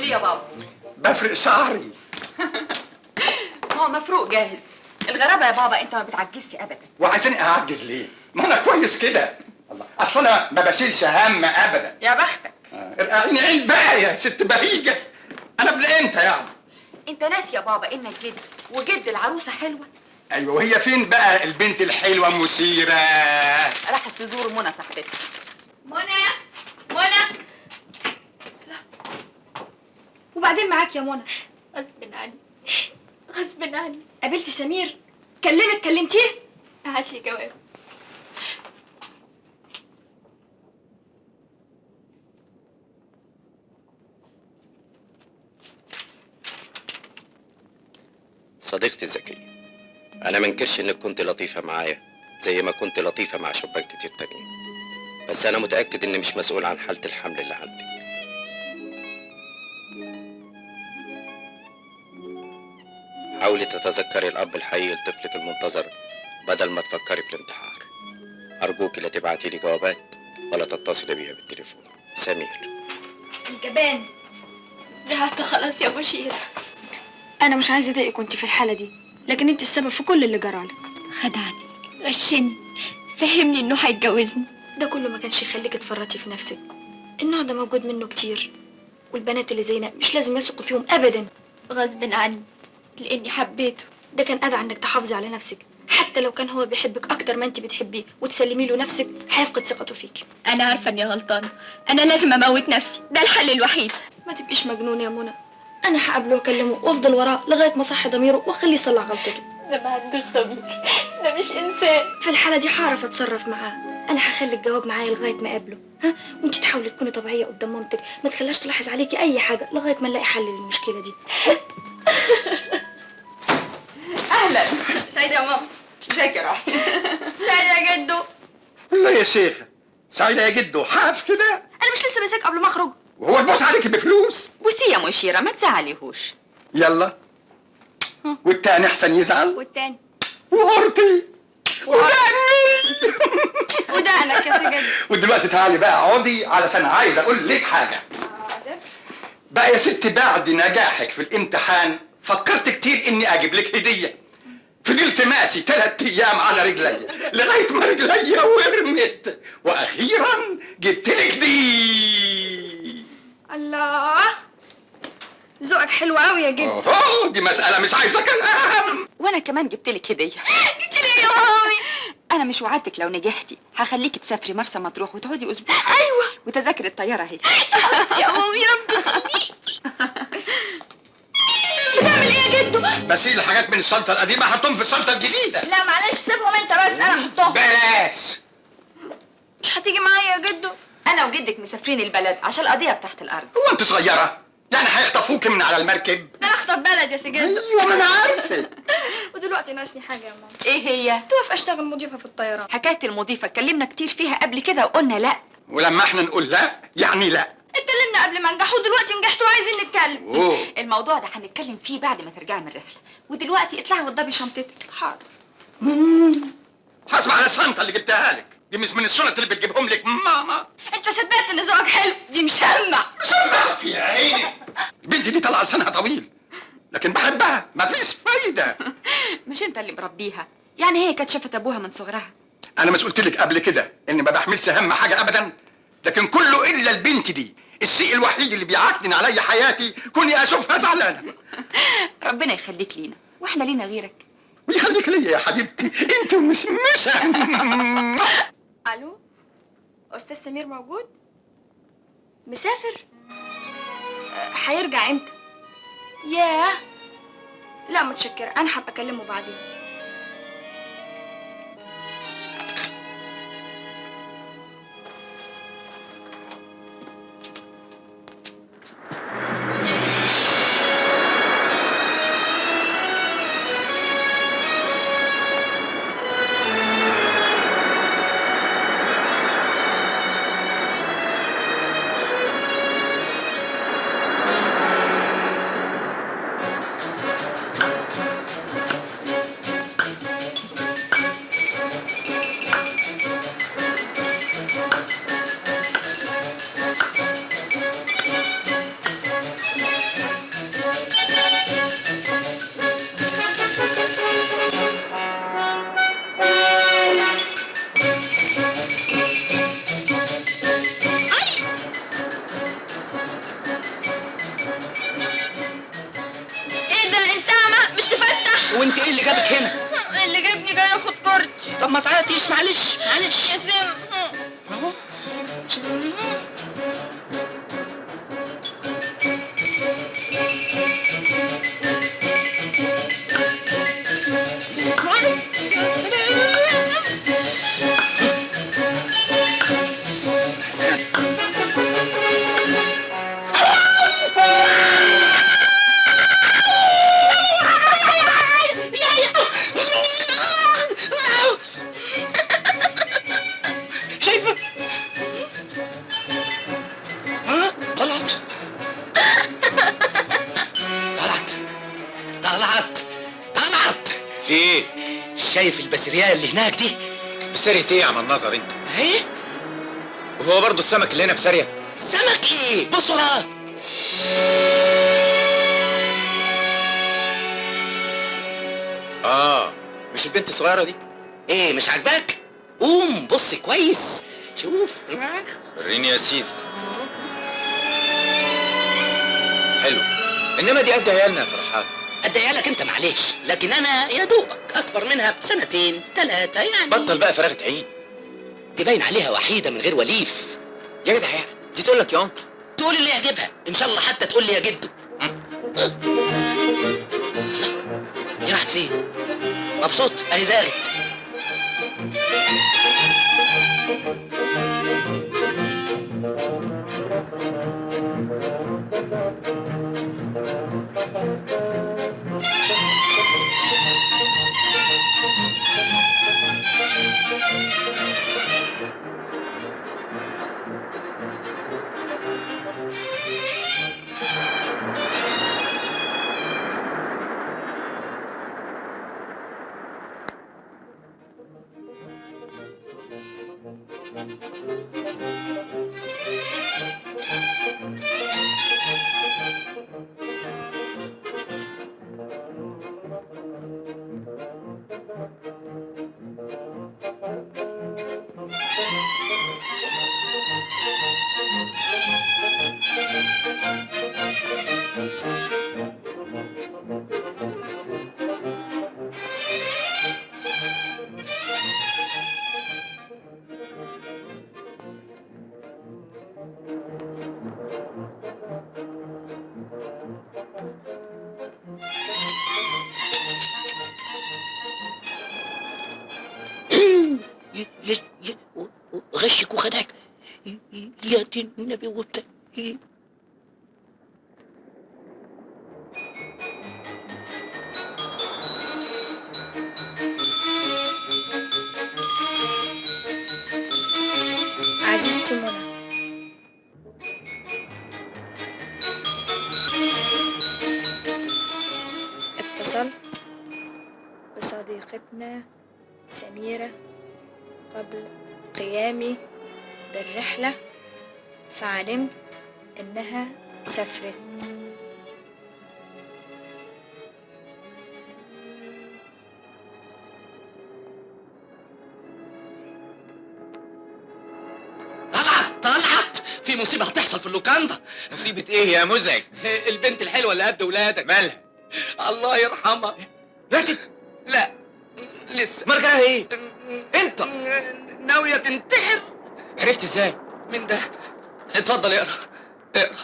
ليه يا بابا؟ بفرق شعري. هو مفروق جاهز. الغرابة يا بابا انت ما بتعجزش ابدا. وعايزاني اعجز ليه؟ ما انا كويس كده. الله، اصل انا ما بشيلش هم ابدا. يا بختك. ارقعيني عين بقى يا ست بهيجه. انا ابن امتى يعني؟ انت ناسي يا بابا انك جد، وجد العروسة حلوة. ايوه، وهي فين بقى البنت الحلوه مثيره؟ راحت تزور منى صاحبتها. منى منى. وبعدين معاك يا منى؟ غصب عني غصب عني. قابلتي سمير؟ كلمتيه؟ هات لي جواب. صديقتي الذكية، أنا منكرش إنك كنت لطيفة معايا زي ما كنت لطيفة مع شبان كتير تانيين، بس أنا متأكد إني مش مسؤول عن حالة الحمل اللي عندك. حاولي تتذكري الأب الحقيقي لطفلك المنتظر بدل ما تفكري في الانتحار. أرجوك لا تبعتي لي جوابات ولا تتصلي بيها بالتليفون. سمير. الجبان. زهقت خلاص يا مشير. انا مش عايزه اضايقك وانت في الحاله دي، لكن انت السبب في كل اللي جرالك. خدعني، غشني، فهمني انه هيتجوزني. ده كله ما كانش يخليك تفرطي في نفسك. النوع ده موجود منه كتير، والبنات اللي زينا مش لازم يثقوا فيهم ابدا. غصب عني، لاني حبيته. ده كان ادعى انك تحافظي على نفسك، حتى لو كان هو بيحبك اكتر ما انت بتحبيه وتسلمي له نفسك هيفقد ثقته فيكي. انا عارفه اني غلطانه، انا لازم اموت نفسي، ده الحل الوحيد. ما تبقيش مجنونه يا منى. انا هقابله واكلمه وافضل وراه لغايه ما صح ضميره واخليه يصلح غلطته. ده ما عندوش ضمير، ده مش انسان. في الحاله دي هعرف اتصرف معاه. انا هخلي الجواب معايا لغايه ما اقابله، ها؟ وانت تحاولي تكوني طبيعيه قدام مامتك، ما تخليهاش تلاحظ عليكي اي حاجه لغايه ما نلاقي حل للمشكله دي. اهلا. سعيدة يا ماما. ازيك يا روحي؟ سعيدة يا جدو. لا يا شيخه، سعيده يا جدو، حاف كده. انا مش لسه بساك قبل ما اخرج؟ وهو البوس عليك بفلوس؟ بصي يا مشيرة ما تزعليهوش. يلا. والتاني احسن يزعل. والتاني وقرطي وداني ودقنك يا سجد. ودلوقتي تعالي بقى اقعدي علشان عايز اقول لك حاجه. بقى يا ستي بعد نجاحك في الامتحان فكرت كتير اني اجيب لك هديه. فضلت ماشي 3 ايام على رجلي لغايه ما رجلي ورمت، واخيرا جبت لك دي. الله، ذوقك حلو قوي يا جد. دي مساله مش عايزه كلام. وانا كمان جبت لك هديه. جبت لي يا مامي؟ انا مش وعدتك لو نجحتي هخليكي تسافري مرسى مطروح وتقعدي اسبوع. ايوه، وتذاكر الطياره اهي. يا مامي يا بتعمل ايه يا جدو؟ بشيل حاجات من الشنطه القديمه احطهم في الشنطه الجديده. لا معلش سيبهم انت بس، انا هحطهم. بلاش. مش هتيجي معايا يا جدو؟ انا وجدك مسافرين البلد عشان القضيه بتاعت الارض. هو انت صغيره؟ يعني هيخطفوك من على المركب؟ ده انا اخطب بلد يا سجد. ايوه ما انا عارفه. ودلوقتي ناقصني حاجه يا ماما. ايه هي؟ توقف اشتغل مضيفه في الطيران. حكايه المضيفه اتكلمنا كتير فيها قبل كده وقلنا لا. ولما احنا نقول لا يعني لا. اتكلمنا قبل ما انجح ودلوقتي نجحت وعايزين نتكلم. اوه. الموضوع ده هنتكلم فيه بعد ما ترجعي من الرحله، ودلوقتي اطلعي وضبي شنطتك. حاضر. حاسب على الشنطه اللي جبتها لك، دي مش من الشنط اللي بتجيبهم لك ماما. انت صدقت ان ذوقك حلو؟ دي مشمع. مشمع في عيني. البنت دي طلع لسانها طويل، لكن بحبها مفيش فايده. مش انت اللي مربيها؟ يعني هي كانت شافت ابوها من صغرها. انا مش قلت لك قبل كده اني ما بحملش هم حاجه ابدا؟ لكن كله الا البنت دي، الشيء الوحيد اللي بيعكنن عليا حياتي كوني اشوفها زعلانه. ربنا يخليك لينا، واحنا لينا غيرك. ويخليك ليا يا حبيبتي انت ومشمشه. الو، استاذ سمير موجود؟ مسافر؟ هيرجع امتى؟ ياه، لا متشكرة، انا هبقى اكلمه بعدين. طب ما تعيطيش، معلش معلش. يا سلام. اهو. يا شايفه؟ ها؟ طلعت طلعت طلعت طلعت. في ايه؟ شايف البسرية اللي هناك دي؟ بسارية ايه يا عم النظر انت؟ اهي. وهو برضه السمك اللي هنا بسارية؟ سمك ايه؟ بص وراه. مش البنت الصغيرة دي؟ ايه مش عاجباك؟ قوم بص كويس شوف. وريني يا سيدي. حلو، انما دي قد عيالنا يا فرحات. قد عيالك انت معلش، لكن انا يا دوبك اكبر منها بسنتين 3 يعني. بطل بقى فراغة عين. دي باين عليها وحيدة من غير وليف. يا جدع يعني دي تقول لك يا انكل. تقول اللي يعجبها ان شاء الله، حتى تقول لي يا جدو. دي راحت فين؟ مبسوط اهي زاغت. غشك وخدعك يا دين النبي وبتاع. عزيزتي منى، اتصلت بصديقتنا سميرة قبل قيامي بالرحلة، فعلمت إنها سافرت. طلعت في مصيبة هتحصل في اللوكاندا. مصيبة ايه يا مزعج؟ البنت الحلوة اللي قد ولادك. مالها؟ الله يرحمها. ماتت؟ لا لسه. مرجعها ايه؟ انت ناوية تنتحر. عرفت ازاي؟ من ده. اتفضل اقرا اقرا.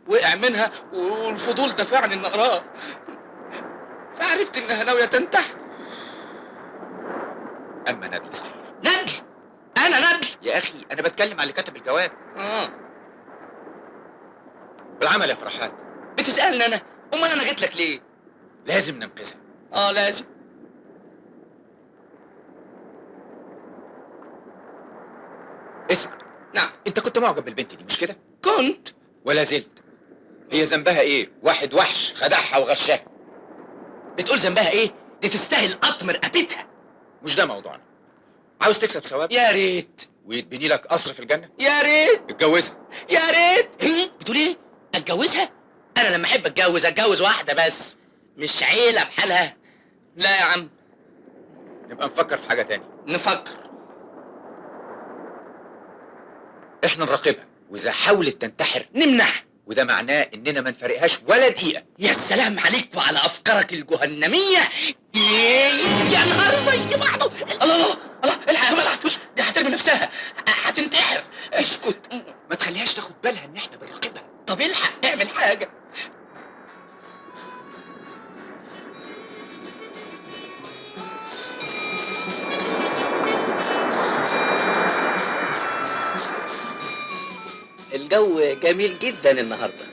وقع منها والفضول دفعني ان اقراه، فعرفت انها ناوية تنتحر. اما ندل صحيح. ندل؟ انا ندل؟ يا اخي انا بتكلم على اللي كتب الجواب. بالعمل يا فرحات. بتسألني انا؟ امال انا جيت لك ليه؟ لازم ننقذها. لازم. اسمع. نعم. انت كنت معجب بالبنت دي مش كده؟ كنت. ولا زلت؟ هي ذنبها ايه؟ واحد وحش خدعها وغشاها. بتقول ذنبها ايه؟ دي تستاهل قطم رقبتها. مش ده موضوعنا. عاوز تكسب ثواب؟ يا ريت. ويتبني لك قصر في الجنة؟ يا ريت. اتجوزها. يا ريت. ايه؟ بتقول ايه؟ اتجوزها؟ انا لما احب اتجوز واحدة بس، مش عيلة بحالها. لا يا عم. نبقى نفكر في حاجة تانية. نفكر. احنا نراقبها، واذا حاولت تنتحر نمنعها، وده معناه اننا ما نفارقهاش ولا دقيقة. يا سلام عليك وعلى افكارك الجهنمية. يا نهار زي بعضه. الله الله الله، الحق يا مدحت، دي هترمي نفسها، هتنتحر. اسكت، ما تخليهاش تاخد بالها ان احنا بنراقبها. طب الحق اعمل حاجه. الجو جميل جدا النهارده.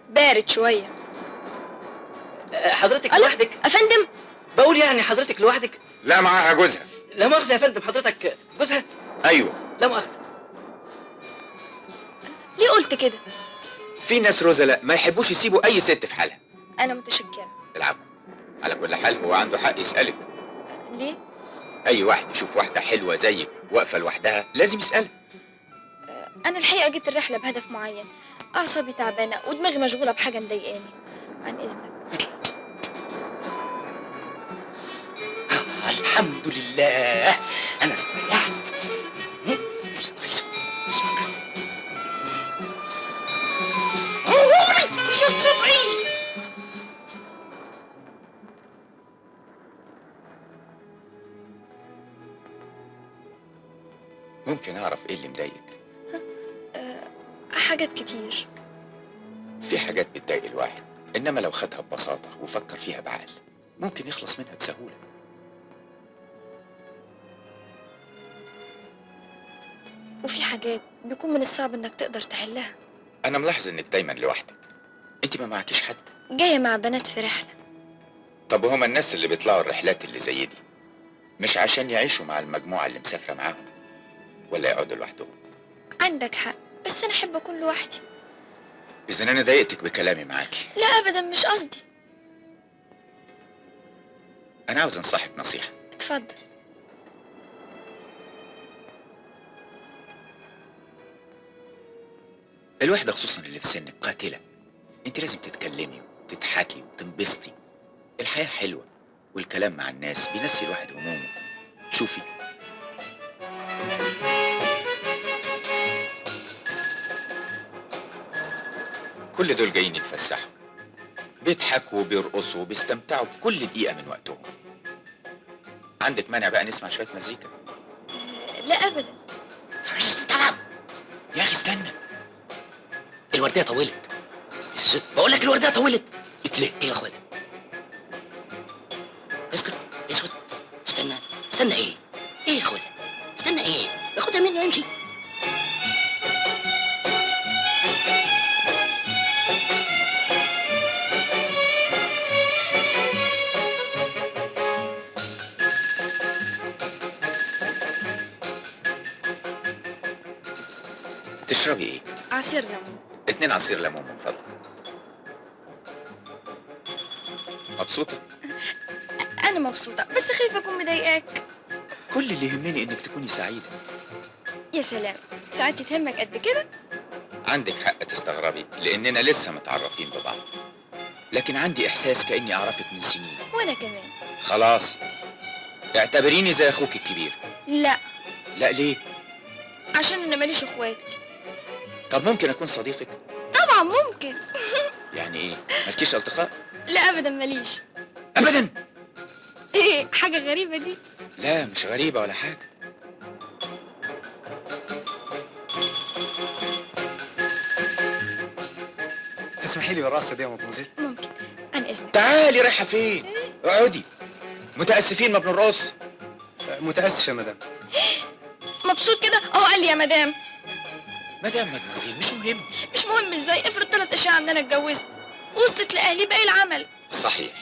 بارد شويه. حضرتك لوحدك؟ افندم، بقول يعني حضرتك لوحدك؟ لا، معاها جوزها. لا مؤاخذه يا فندم، حضرتك جوزها؟ ايوه. لا مؤاخذه. ليه قلت كده؟ في ناس رزلاء ما يحبوش يسيبوا اي ست في حالها. انا متشكره. العفو. على كل حال هو عنده حق يسألك. ليه؟ اي واحد يشوف واحدة حلوة زيك واقفة لوحدها لازم يسألك. انا الحقيقه جيت الرحله بهدف معين، اعصابي تعبانه ودماغي مشغوله بحاجه مضايقاني. عن اذنك. الحمد لله انا استريحت. يا سمعي. ممكن اعرف ايه اللي مضايقك؟ حاجات كتير. في حاجات بتضايق الواحد، انما لو خدها ببساطة وفكر فيها بعقل ممكن يخلص منها بسهولة. وفي حاجات بيكون من الصعب انك تقدر تحلها. انا ملاحظ انك دايما لوحدك. انت ما معكيش حد؟ جايه مع بنات في رحله. طب وهما الناس اللي بيطلعوا الرحلات اللي زي دي مش عشان يعيشوا مع المجموعة اللي مسافرة معاهم ولا يقعدوا لوحدهم؟ عندك حق، بس انا احب اكون لوحدي. اذا انا ضايقتك بكلامي معاكي. لا ابدا، مش قصدي. انا عاوز انصحك نصيحة. اتفضل. الوحدة خصوصا اللي في سنك قاتلة. انت لازم تتكلمي وتضحكي وتنبسطي. الحياة حلوة والكلام مع الناس بينسي الواحد همومه. شوفي، كل دول جايين يتفسحوا، بيضحكوا وبيرقصوا وبيستمتعوا بكل دقيقة من وقتهم. عندك مانع بقى نسمع شوية مزيكا؟ لا ابدا. يا اخي استنى. الورديه طولت. بقول لك الورديه طولت. اتليه. ايه يا اخوانا؟ اسكت اسكت. استنى استنى. ايه يا اخوانا؟ استنى ايه؟ ياخدها مني ويمشي. تشربي ايه؟ عصير ليمون. 2 عصير ليمون من فضلك. مبسوطة؟ انا مبسوطه، بس خايفه اكون مضايقاك. كل اللي يهمني انك تكوني سعيدة. يا سلام، ساعتي تهمك قد كده؟ عندك حق تستغربي لاننا لسه متعرفين ببعض، لكن عندي احساس كاني اعرفك من سنين. وانا كمان. خلاص اعتبريني زي اخوك الكبير. لا، لا ليه؟ عشان انا ماليش اخوات. طب ممكن اكون صديقك؟ طبعا ممكن. يعني ايه؟ مالكيش اصدقاء؟ لا ابدا، ماليش. ابدا؟ ايه حاجه غريبه دي؟ لا مش غريبة ولا حاجة. تسمحي لي بالرقصة دي يا مدموزيل؟ ممكن. عن اذنك. تعالي، رايحة فين؟ اقعدي. متأسفين ما بنرقص. متأسف يا مدام. مبسوط كده؟ اهو قال لي يا مدام. مدام مدموزيل مش مهم. مش مهم ازاي؟ افرض 3 اشياء عندنا اتجوزت وصلت لاهلي باقي العمل. صحيح،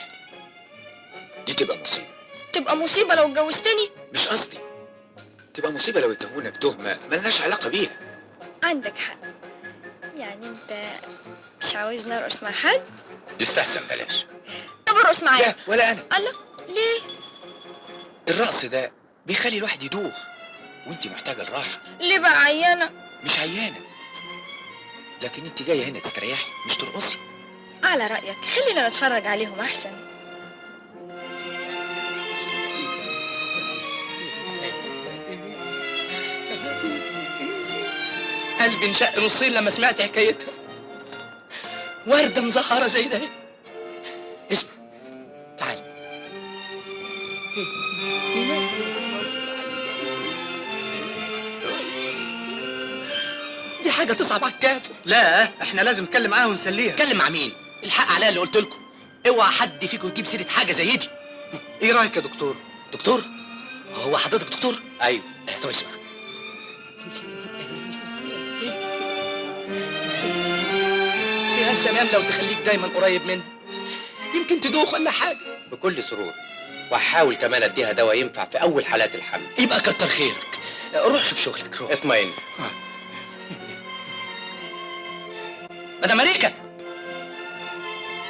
دي تبقى مصيبة. تبقى مصيبه لو اتجوزتني؟ مش قصدي، تبقى مصيبة لو اتهمونا بتهمة ملناش علاقة بيها. عندك حق. يعني انت مش عاوزني ارقص مع حد؟ يستحسن بلاش. طب ارقص معايا. لا ولا انا. الله، ليه؟ الرقص ده بيخلي الواحد يدوخ وانت محتاجة الراحة. ليه بقى عيانه؟ مش عيانة، لكن انت جاية هنا تستريحي مش ترقصي. على رايك خلينا نتفرج عليهم احسن. قلبي انشق نصين لما سمعت حكايتها. وردة مزهرة زي ده. اسمع، تعال دي حاجه تصعب على الكافر. لا احنا لازم نتكلم معاها ونسليها. اتكلم مع مين؟ الحق عليا اللي قلت لكم، اوعى حد فيكم يجيب سيره حاجه زي دي. ايه رايك يا دكتور؟ دكتور؟ هو حضرتك دكتور؟ ايوه. طب اسمع، يا سلام لو تخليك دايما قريب منها، يمكن تدوخ ولا حاجه. بكل سرور، وهحاول كمان اديها دواء ينفع في اول حالات الحمل. يبقى كتر خيرك، روح شوف شغلك روح. اطمئن. مدام امريكا.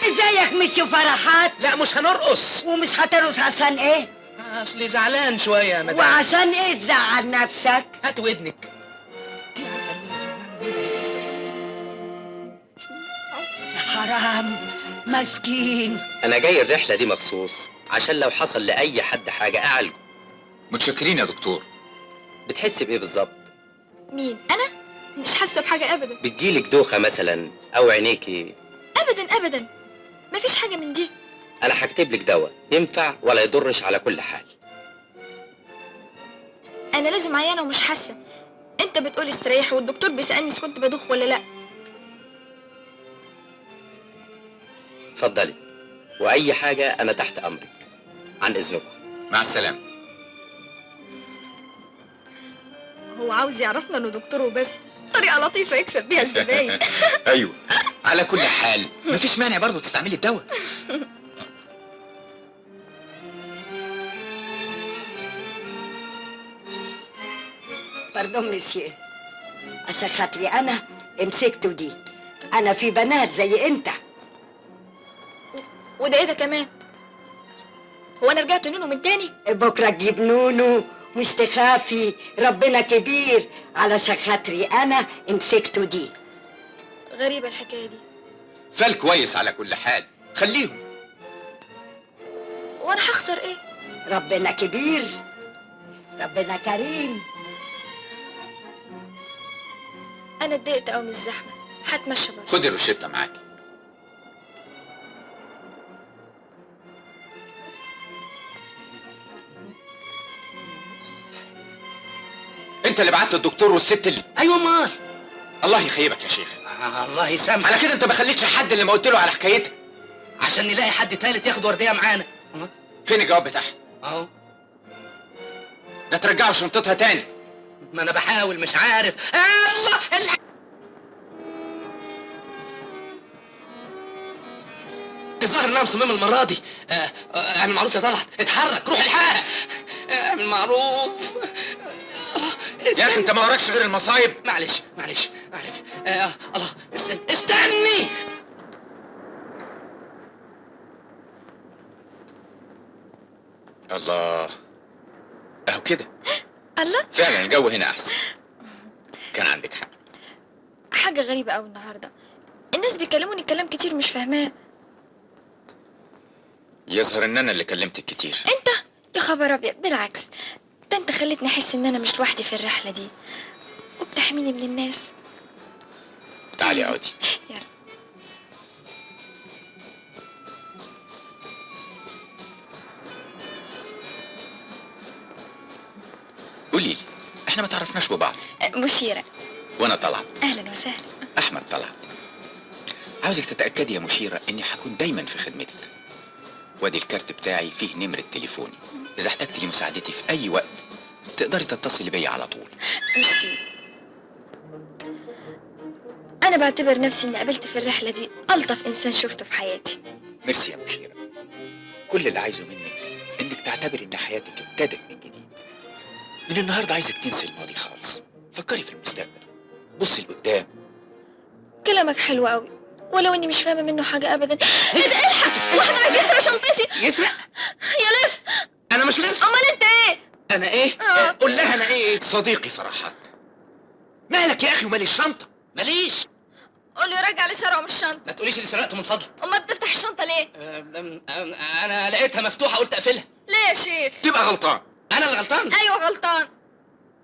ازيك مشي فرحات؟ لا مش هنرقص. ومش هترقص عشان ايه؟ اصلي زعلان شويه يا مدام. وعشان ايه تزعل نفسك؟ هات ودنك. حرام مسكين. انا جاي الرحله دي مخصوص عشان لو حصل لاي حد حاجه اعالجه. متشكرين يا دكتور. بتحس بايه بالظبط؟ مين؟ انا مش حاسه بحاجه ابدا. بتجيلك دوخه مثلا او عينيكي؟ ابدا ابدا، مفيش حاجه من دي. انا هكتب لك دواء ينفع ولا يضرش على كل حال. انا لازم عيانه ومش حاسه. انت بتقول استريح والدكتور بيسالني اذا كنت بدوخ ولا لا. اتفضلي، واي حاجه انا تحت امرك. عن اذنكم. مع السلامه. هو عاوز يعرفنا انه دكتور وبس، طريقه لطيفه يكسب بيها الزباين. ايوه، على كل حال مفيش مانع برضه تستعملي الدواء. باردون ميسيو، عشان خاطري انا مسكته دي. انا في بنات زي انت. وده ايه ده كمان؟ هو انا رجعت نونو من تاني؟ بكره تجيب نونو، مش تخافي، ربنا كبير. علشان خاطري انا مسكته دي. غريبه الحكايه دي. فال كويس على كل حال، خليهم. وانا هخسر ايه؟ ربنا كبير، ربنا كريم. انا اتضايقت قوي من الزحمه، هتمشى بره. خدي الروشته معاكي. انت اللي بعت الدكتور والست اللي ايوه امال. الله يخيبك يا شيخ. الله يسامحك. على كده انت ما خليتش حد اللي ما قلت له على حكايتها. عشان نلاقي حد تالت ياخد ورديه معانا. فين الجواب بتاعها؟ اهو. ده ترجعوا شنطتها تاني. ما انا بحاول مش عارف. الله الظاهر انها مصممه المره دي. اعمل معروف يا طلعت، اتحرك روح الحقها. اعمل معروف. يا اخي انت ما وراكش غير المصايب. معلش. الله استني. الله، اهو كده. الله، فعلا الجو هنا احسن. كان عندك حق. حاجه غريبه قوي النهارده. الناس بيكلموني كلام كتير مش فاهماه. يظهر ان انا اللي كلمتك كتير. انت؟ يا خبر ابيض، بالعكس، ده انت خليتني احس ان انا مش لوحدي في الرحله دي وبتحميني من الناس. تعالي اقعدي. يلا. قولي لي، احنا ما تعرفناش ببعض. مشيره. وانا طلعت. اهلا وسهلا. احمد طلعت. عاوزك تتاكدي يا مشيره اني هكون دايما في خدمتك. وادي الكارت بتاعي فيه نمره تليفوني، اذا احتجتي لمساعدتي في اي وقت تقدري تتصلي بيا على طول. ميرسي. انا بعتبر نفسي اني قابلت في الرحله دي الطف انسان شفته في حياتي. ميرسي يا مشيره. كل اللي عايزه منك انك تعتبري ان حياتك ابتدت من جديد. من النهارده عايزك تنسي الماضي خالص، فكري في المستقبل، بصي لقدام. كلامك حلو قوي، ولو اني مش فاهمه منه حاجه ابدا. ايه ده؟ الحق، واحد عايز يسرق شنطتي. يسرق؟ يا لص. انا مش لص. امال انت ايه؟ انا ايه؟ قول لها انا ايه؟ صديقي فرحات. مالك يا اخي ومال الشنطه؟ ماليش. قول لي رجع لي سرقه من الشنطه. ما تقوليش اللي سرقته من فضلك. امال بتفتح الشنطه ليه؟ انا لقيتها مفتوحه قلت اقفلها. ليه يا شيخ؟ تبقى غلطان. انا اللي غلطان؟ ايوه غلطان.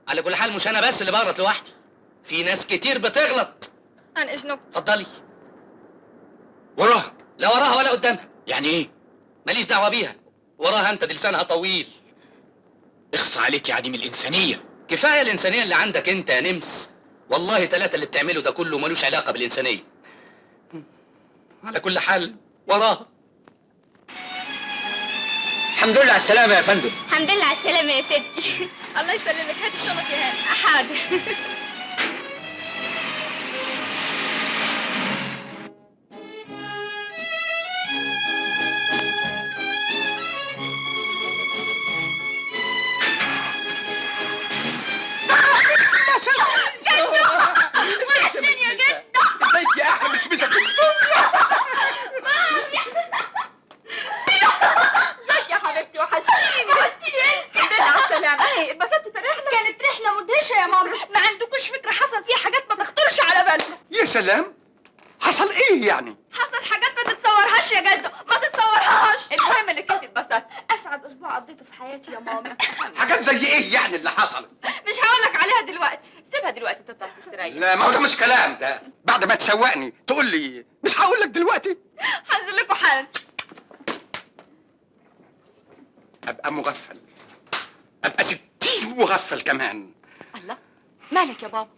على كل حال مش انا بس اللي بغلط لوحدي، في ناس كتير بتغلط. عن اذنك. اتفضلي. وراها؟ لا وراها ولا قدامها. يعني ايه؟ ماليش دعوه بيها، وراها انت دي لسانها طويل. اخص عليك يا عديم الانسانيه. كفايه الانسانيه اللي عندك انت يا نمس. والله ثلاثه اللي بتعمله ده كله ملوش علاقه بالانسانيه. على كل حال وراها. الحمد لله على السلامة يا فندم. الحمد لله على السلامة يا ستي. الله يسلمك، هاتي الشنط يا هاني. حاضر. وحشتني يا جدو. ازيك يا احلى مش ازيك يا حبيبتي؟ وحشتيني. وحشتيني انت. الحمد لله على السلامة. ايه اتبسطتي في الرحلة؟ كانت رحلة مدهشة يا ماما، ما عندكوش فكرة حصل فيها حاجات ما تخطرش على بالنا. يا سلام، حصل ايه يعني؟ حصل حاجات ما تتصورهاش يا جدو، ما تتصورهاش. المهم انك انت اتبسطت. اسعد اسبوع قضيته في حياتي يا ماما. حاجات زي ايه يعني اللي حصلت؟ مش هقولك عليها دلوقتي، سيبها دلوقتي تطلع تستريح. لا ما هو ده مش كلام، ده بعد ما تسوقني تقول لي مش هقول لك دلوقتي. هنزل لكم حالا. ابقى مغفل، ابقى 60 مغفل كمان. الله، مالك يا بابا؟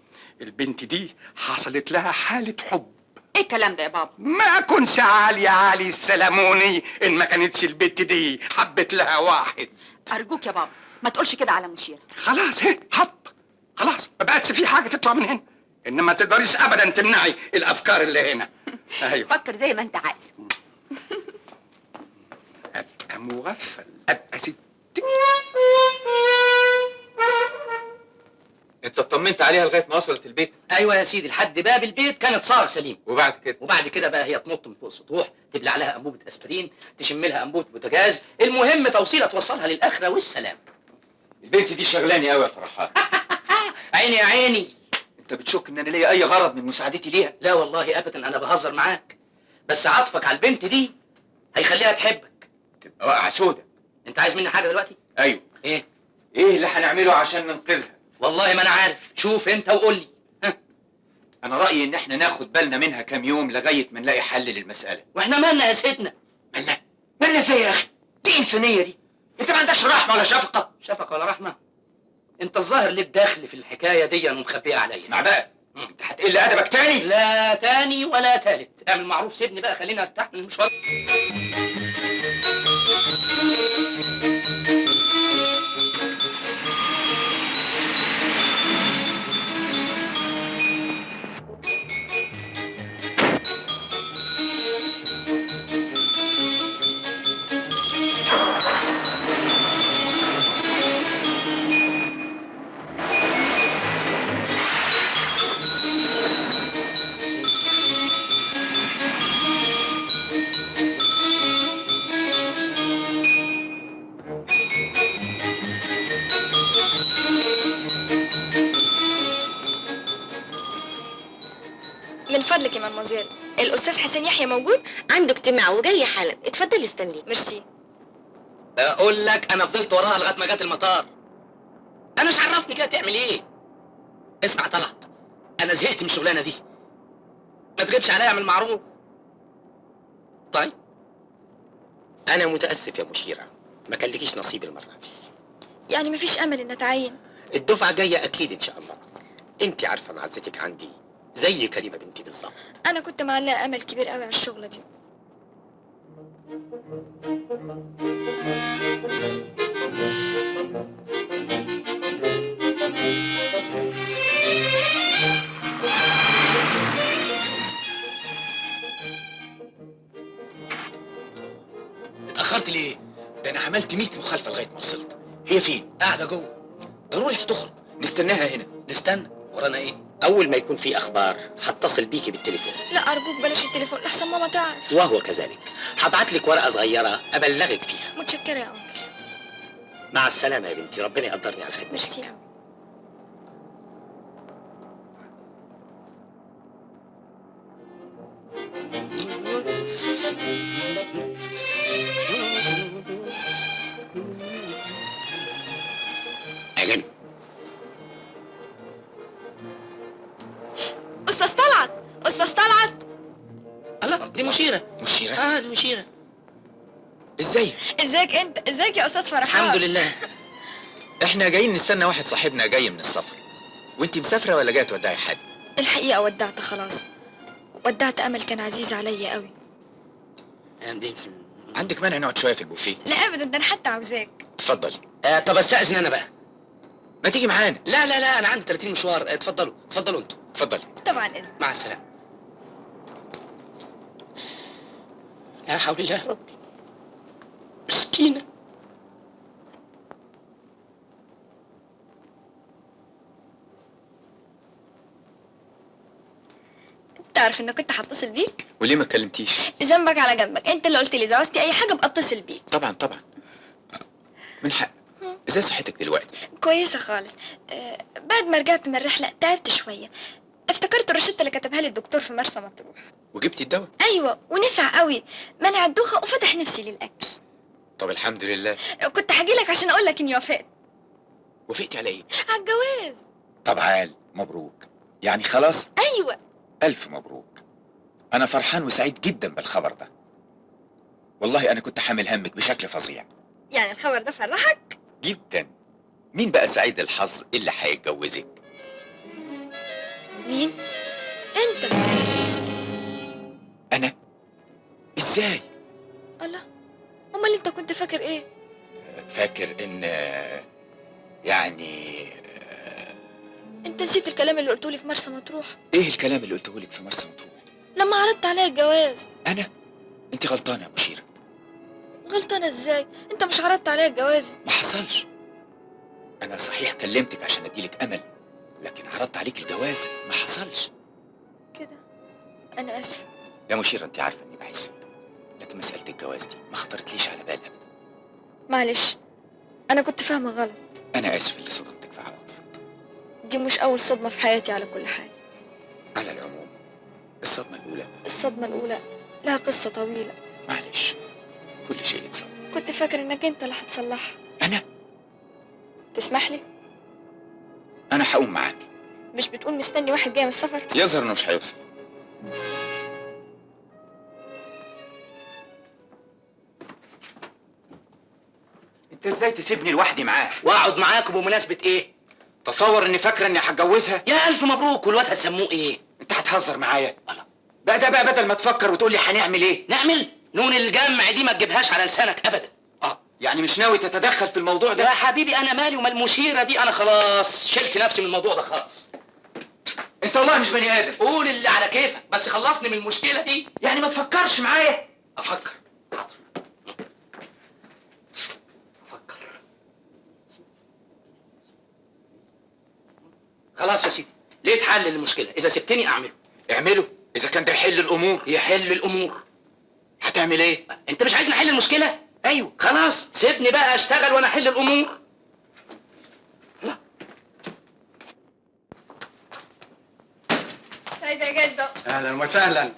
البنت دي حصلت لها حالة حب. ايه الكلام ده يا بابا؟ ما كنش عالي عالي السلموني ان ما كانتش البنت دي حبت لها واحد. ارجوك يا بابا ما تقولش كده على مشيرة. خلاص هي حط، خلاص ما بقتش في حاجة تطلع من هنا، انما ما تقدريش ابدا تمنعي الافكار اللي هنا. ايوه فكر زي ما انت عايز. ابقى مغفل، ابقى 60. انت اطمنت عليها لغايه ما وصلت البيت؟ ايوه يا سيدي، لحد باب البيت كانت صار سليم. وبعد كده بقى هي تنط من فوق السطوح، تبلع لها انبوبه اسبرين، تشم لها انبوبه بوتاجاز، المهم توصيله توصلها للاخره والسلام. البنت دي شغلاني قوي يا فرحات. عيني يا عيني. انت بتشك ان انا ليا اي غرض من مساعدتي ليها؟ لا والله ابدا، انا بهزر معاك، بس عطفك على البنت دي هيخليها تحبك. تبقى واقعه سودا. انت عايز مني حاجه دلوقتي؟ ايوه. ايه اللي هنعمله عشان ننقذها؟ والله ما انا عارف، شوف انت وقول لي. انا رايي ان احنا ناخد بالنا منها كام يوم لغايه ما نلاقي حل للمساله. واحنا مالنا يا سيدنا؟ مالنا ازاي يا اخي؟ دي انسانيه دي. انت ما عندكش رحمه ولا شفقه؟ شفقه ولا رحمه؟ انت الظاهر ليك دخل في الحكايه دي ومخبيها عليا. اسمع بقى، انت هتقل ادبك تاني؟ لا تاني ولا تالت، اعمل معروف سيبني بقى، خليني ارتاح من المشوار. من فضلك يا مدموزيل، الاستاذ حسين يحيى موجود؟ عنده اجتماع وجاي حالا، اتفضلي استنيه. ميرسي. اقول لك انا فضلت وراها لغايه ما جت المطار. انا مش عرفني كده تعمل ايه. اسمع طلعت، انا زهقت من الشغلانه دي، ما تغيبش عليا، اعمل معروف. طيب انا متاسف يا مشيره، ما كان لكيش نصيب المره دي. يعني مفيش امل ان اتعين؟ الدفعه جايه اكيد ان شاء الله. انت عارفه معزتك عندي زي كريمه بنتي بالظبط. انا كنت معلقه امل كبير قوي على الشغله دي. اتاخرت ليه؟ ده انا عملت 100 مخالفه لغايه ما وصلت. هي فين؟ قاعده جوه. ضروري هتخرج، نستناها هنا. نستنى؟ ورانا ايه؟ اول ما يكون في اخبار هتصل بيكي بالتليفون. لا ارجوك بلاش التليفون لحسن ماما تعرف. وهو كذلك، هبعت لك ورقه صغيره ابلغك فيها. متشكره يا انكل. مع السلامه يا بنتي، ربنا يقدرني على خدمتك. ميرسي قوي. اجن استاذ طلعت، استاذ طلعت. الله، دي مشيره. مشيره؟ دي مشيره. ازاي؟ ازيك انت؟ ازيك يا استاذ فرحان؟ الحمد لله. احنا جايين نستنى واحد صاحبنا جاي من السفر. وانتي مسافره ولا جايه تودعي حد؟ الحقيقة ودعت خلاص. ودعت أمل كان عزيز عليا قوي. عندك مانع نقعد شويه في البوفيه؟ لا ابدا، ده انا حتى عاوزاك. اتفضلي. طب استأذن انا بقى. ما تيجي معانا؟ لا لا لا، انا عندي 30 مشوار. اتفضلوا اتفضلوا انتوا. اتفضلي. طبعا اذن. مع السلامة. لا حول الله يا رب. مسكينة. تعرف انك كنت هتصل بيك؟ وليه ما اتكلمتيش؟ ذنبك على جنبك، انت اللي قلت لي اذا عوزتي اي حاجه ابقى اتصل بيك. طبعا طبعا. من حق. ازاي صحتك دلوقتي؟ كويسه خالص. بعد ما رجعت من الرحله تعبت شويه. افتكرت الروشته اللي كتبها لي الدكتور في مرسى مطروح. وجبتي الدواء؟ ايوه، ونفع قوي. منع الدوخه وفتح نفسي للاكل. طب الحمد لله. كنت هجيلك عشان اقول لك اني وافقت. وافقتي على ايه؟ على الجواز. طب عال، مبروك. يعني خلاص؟ ايوه. الف مبروك. انا فرحان وسعيد جدا بالخبر ده. والله انا كنت حامل همك بشكل فظيع. يعني الخبر ده فرحك؟ جدا. مين بقى سعيد الحظ اللي هيتجوزك؟ مين؟ انت. انا؟ ازاي؟ الله، امال انت كنت فاكر ايه؟ فاكر ان يعني انت نسيت الكلام اللي قلته لي في مرسى مطروح. ايه الكلام اللي قلته لك في مرسى مطروح؟ لما عرضت عليا الجواز. انا؟ انت غلطانه يا مشيره. غلطانه ازاي؟ انت مش عرضت عليا الجواز. ما حصلش. انا صحيح كلمتك عشان اديلك امل، لكن عرضت عليك الجواز ما حصلش. كده انا اسفه يا مشيره، انت عارفه اني بحسك، لكن مساله الجواز دي ما خطرتليش على بال ابدا. معلش، انا كنت فاهمه غلط. انا اسف اللي صدمتك في عواطفك. دي مش اول صدمه في حياتي على كل حال. على العموم الصدمه الاولى. الصدمه الاولى لها قصه طويله. معلش، كل شيء يتصلح. كنت فاكر انك انت اللي هتصلحها. انا؟ تسمح لي؟ انا هقوم معاك. مش بتقول مستني واحد جاي من السفر؟ يظهر انه مش هيوصل. انت ازاي تسيبني لوحدي معاه؟ واقعد معاكم بمناسبة ايه؟ تصور اني فاكره اني هتجوزها؟ يا الف مبروك. والواد هتسموه ايه؟ انت هتهزر معايا؟ بقى ده بقى بدل ما تفكر وتقول لي هنعمل ايه؟ نعمل؟ نون الجمع دي ما تجيبهاش على لسانك ابدا. يعني مش ناوي تتدخل في الموضوع ده؟ يا حبيبي انا مالي ومال المشيرة دي، انا خلاص شلت نفسي من الموضوع ده خالص. انت والله مش بني ادم. قول اللي على كيفك بس خلصني من المشكلة دي. يعني ما تفكرش معايا؟ افكر. خلاص يا سيدي، ليه تحلل المشكلة؟ إذا سبتني أعمله. اعمله إذا كان ده يحل الأمور. يحل الأمور. هتعمل إيه؟ أنت مش عايزني أحل المشكلة؟ أيوه. خلاص سيبني بقى أشتغل وأنا أحل الأمور. سعيدة يا جدو. اهلا وسهلا.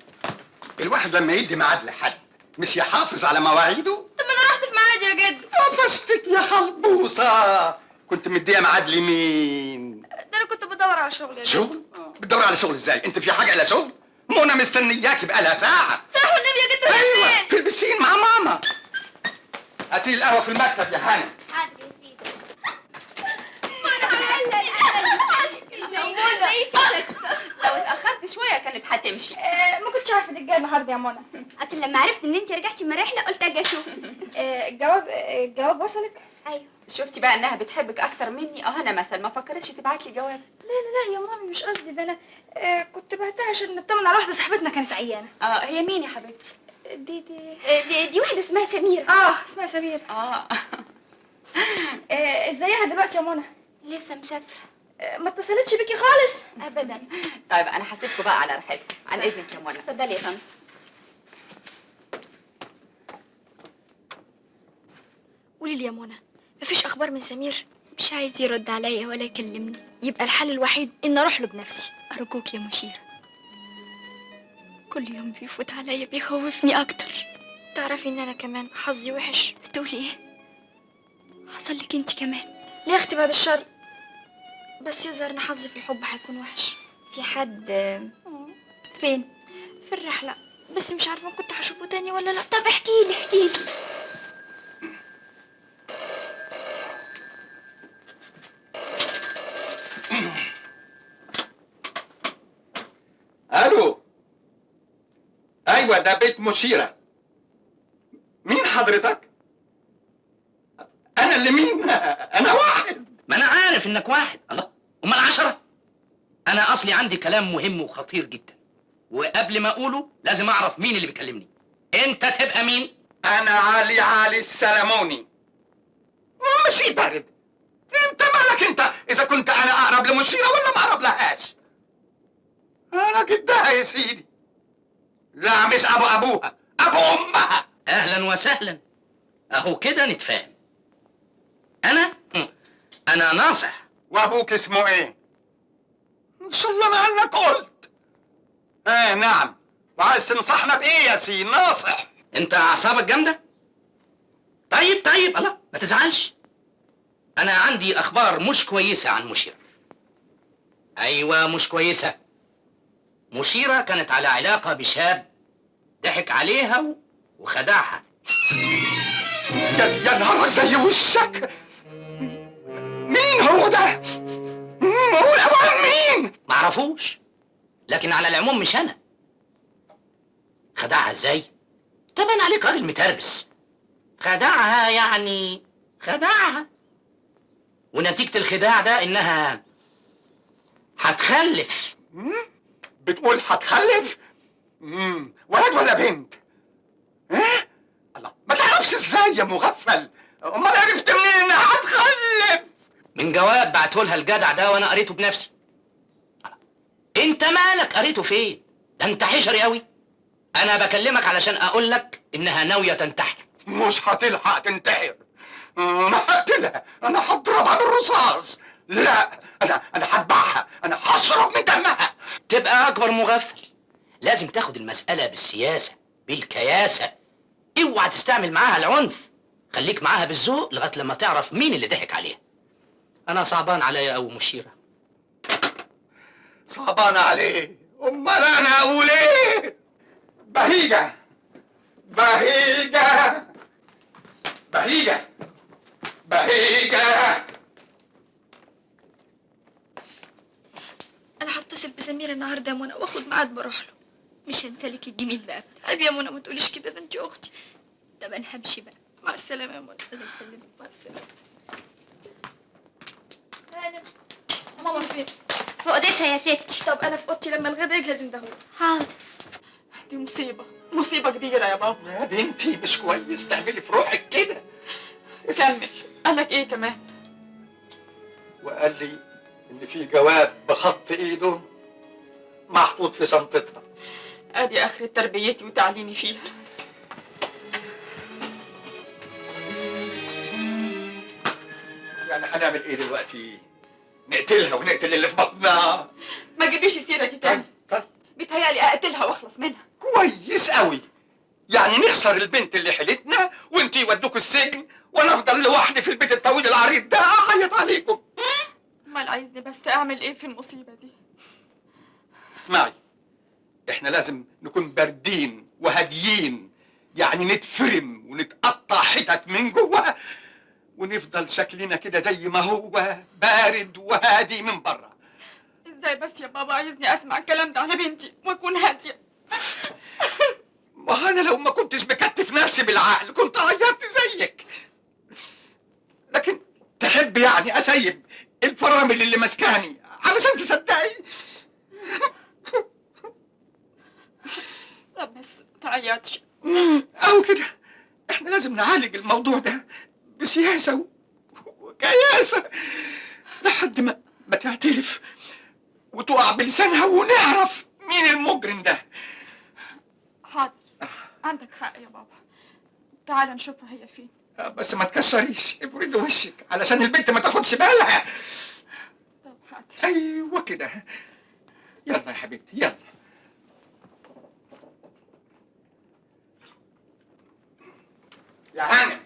الواحد لما يدي ميعاد لحد مش يحافظ على مواعيده؟ طب ما انا رحت في ميعادي يا جدو. قفشتك يا خلبوصه. كنت مديها ميعاد لمين؟ ده انا كنت بدور على شغل يا جدو. شغل؟ بتدور على شغل ازاي؟ انت في حاجه الا شغل؟ منى مستنياكي بقالها ساعه. صح والنبي يا جدو. ايوه في البسين مع ماما. هاتي القهوه في المكتب يا هاني. حاضر يا سيدي. لو اتأخرت شوية كانت هتمشي. ما كنتش عارفه انك جايه النهارده يا منى. اصل لما عرفت ان انت رجعتي من الرحلة قلت اجي اشوف. الجواب وصلك؟ ايوه. شفتي بقى انها بتحبك اكتر مني؟ هنا مثلا ما فكرتش تبعت لي جواب. لا يا مامي مش قصدي ده. انا كنت بعتها عشان نطمن على واحده صاحبتنا كانت عيانه. هي مين يا حبيبتي؟ دي واحدة اسمها سمير. اسمها سمير. ازيها دلوقتي يا منى؟ لسه مسافرة. ما اتصلتش بيكي خالص؟ ابدا. طيب انا هسيبكم بقى على راحتكم. عن اذنك يا منى. اتفضلي يا طنط. قولي لي يا منى، مفيش اخبار من سمير؟ مش عايز يرد عليا ولا يكلمني. يبقى الحل الوحيد ان اروح له بنفسي. ارجوك يا مشيرة، كل يوم بيفوت عليا بيخوفني اكتر. تعرفي ان انا كمان حظي وحش. بتقولي ايه؟ حصل لك انت كمان؟ ليه يا اختي بعد الشر؟ بس يظهر ان حظي في الحب هيكون وحش. في حد فين؟ في الرحلة، بس مش عارفة كنت هشوفه تاني ولا لا. طب احكيلي. ايوه ده بيت مشيرة. مين حضرتك؟ انا اللي مين؟ انا واحد. ما انا عارف انك واحد. الله، امال 10؟ انا اصلي عندي كلام مهم وخطير جدا، وقبل ما اقوله لازم اعرف مين اللي بيكلمني. انت تبقى مين؟ انا علي السلموني. ماشي بارد. انت مالك انت اذا كنت انا اقرب لمشيرة ولا ما اقرب لهاش؟ انا جدها يا سيدي. لا مش ابوها، ابو امها. اهلا وسهلا، اهو كده نتفاهم. انا ناصح. وابوك اسمه ايه؟ ان شاء الله ما عنك قلت. نعم. وعايز تنصحنا بايه يا سي ناصح؟ انت اعصابك جامده؟ طيب الله ما تزعلش. انا عندي اخبار مش كويسه عن مشيرة. ايوه مش كويسه. مشيرة كانت على علاقه بشاب ضحك عليها وخدعها. يا نهار زي وشك. مين هو ده؟ هو الأوان مين؟ معرفوش، لكن على العموم مش انا. خدعها ازاي؟ طبعا عليك راجل متربس. خدعها يعني خدعها، ونتيجة الخداع ده انها هتخلف. بتقول هتخلف؟ ولد ولا بنت؟ الله، ما تعرفش ازاي يا مغفل؟ امال عرفت منين انها هتخلف؟ من جواب بعته لها الجدع ده وانا قريته بنفسي. انت مالك قريته فين؟ ده انت حشري قوي. انا بكلمك علشان اقول لك انها ناويه تنتحر. مش هتلحق تنتحر. انا هقتلها، انا هضربها بالرصاص. لا، انا هتبعها، انا هشرب من دمها. تبقى اكبر مغفل. لازم تاخد المساله بالسياسه بالكياسه. اوعى تستعمل معاها العنف. خليك معاها بالذوق لغايه لما تعرف مين اللي ضحك عليها. انا صعبان عليا قوي مشيرة. صعبان عليه؟ امال انا اقول ايه؟ بهيجة بهيجة بهيجة بهيجة. انا هتصل بسمير النهارده يا منى واخد ميعاد بروح له. مش هنسالك الجميل ده ابدا. عيب يا منى ما تقوليش كده، ده انت اختي. طب انا همشي بقى. مع السلامه يا منى. الله يسلمك. مع السلامه. هانم، ماما فين؟ في اوضتها يا ستي. طب انا في اوضتي لما الغدا يجهز اندهولي. حاضر. دي مصيبه كبيره يا بابا. يا بنتي مش كويس تعملي في روحك كده. كمل. قالك ايه كمان؟ وقال لي ان في جواب بخط ايده محطوط في شنطتها. ادي اخر تربيتي وتعليمي فيها. يعني هنعمل ايه دلوقتي؟ نقتلها ونقتل اللي في بطنها؟ ما تجيبيش السيره دي تاني. بيتهيألي اقتلها واخلص منها. كويس قوي. يعني نخسر البنت اللي حيلتنا وانتي يودوك السجن وانا افضل لوحدي في البيت الطويل العريض ده اعيط عليكم. امال عايزني بس اعمل ايه في المصيبه دي؟ اسمعي، احنا لازم نكون باردين وهاديين، يعني نتفرم ونتقطع حتت من جوه ونفضل شكلنا كده زي ما هو بارد وهادي من بره. ازاي بس يا بابا عايزني اسمع الكلام ده على بنتي واكون هاديه؟ ما انا لو ما كنتش مكتف نفسي بالعقل كنت عيطت زيك. لكن تحب يعني اسيب الفرامل اللي ماسكاني علشان تصدقي؟ طب بس تعيطش. او كده احنا لازم نعالج الموضوع ده بسياسة وكياسة لحد ما تعترف وتقع بلسانها ونعرف مين المجرم ده. حاضر، عندك حق يا بابا. تعال نشوفها هي فين. بس ما تكسريش، ابردي وشك علشان البنت ما تاخدش بالها. طب حاضر. ايوه كده. يلا يا حبيبتي يلا. يا هانم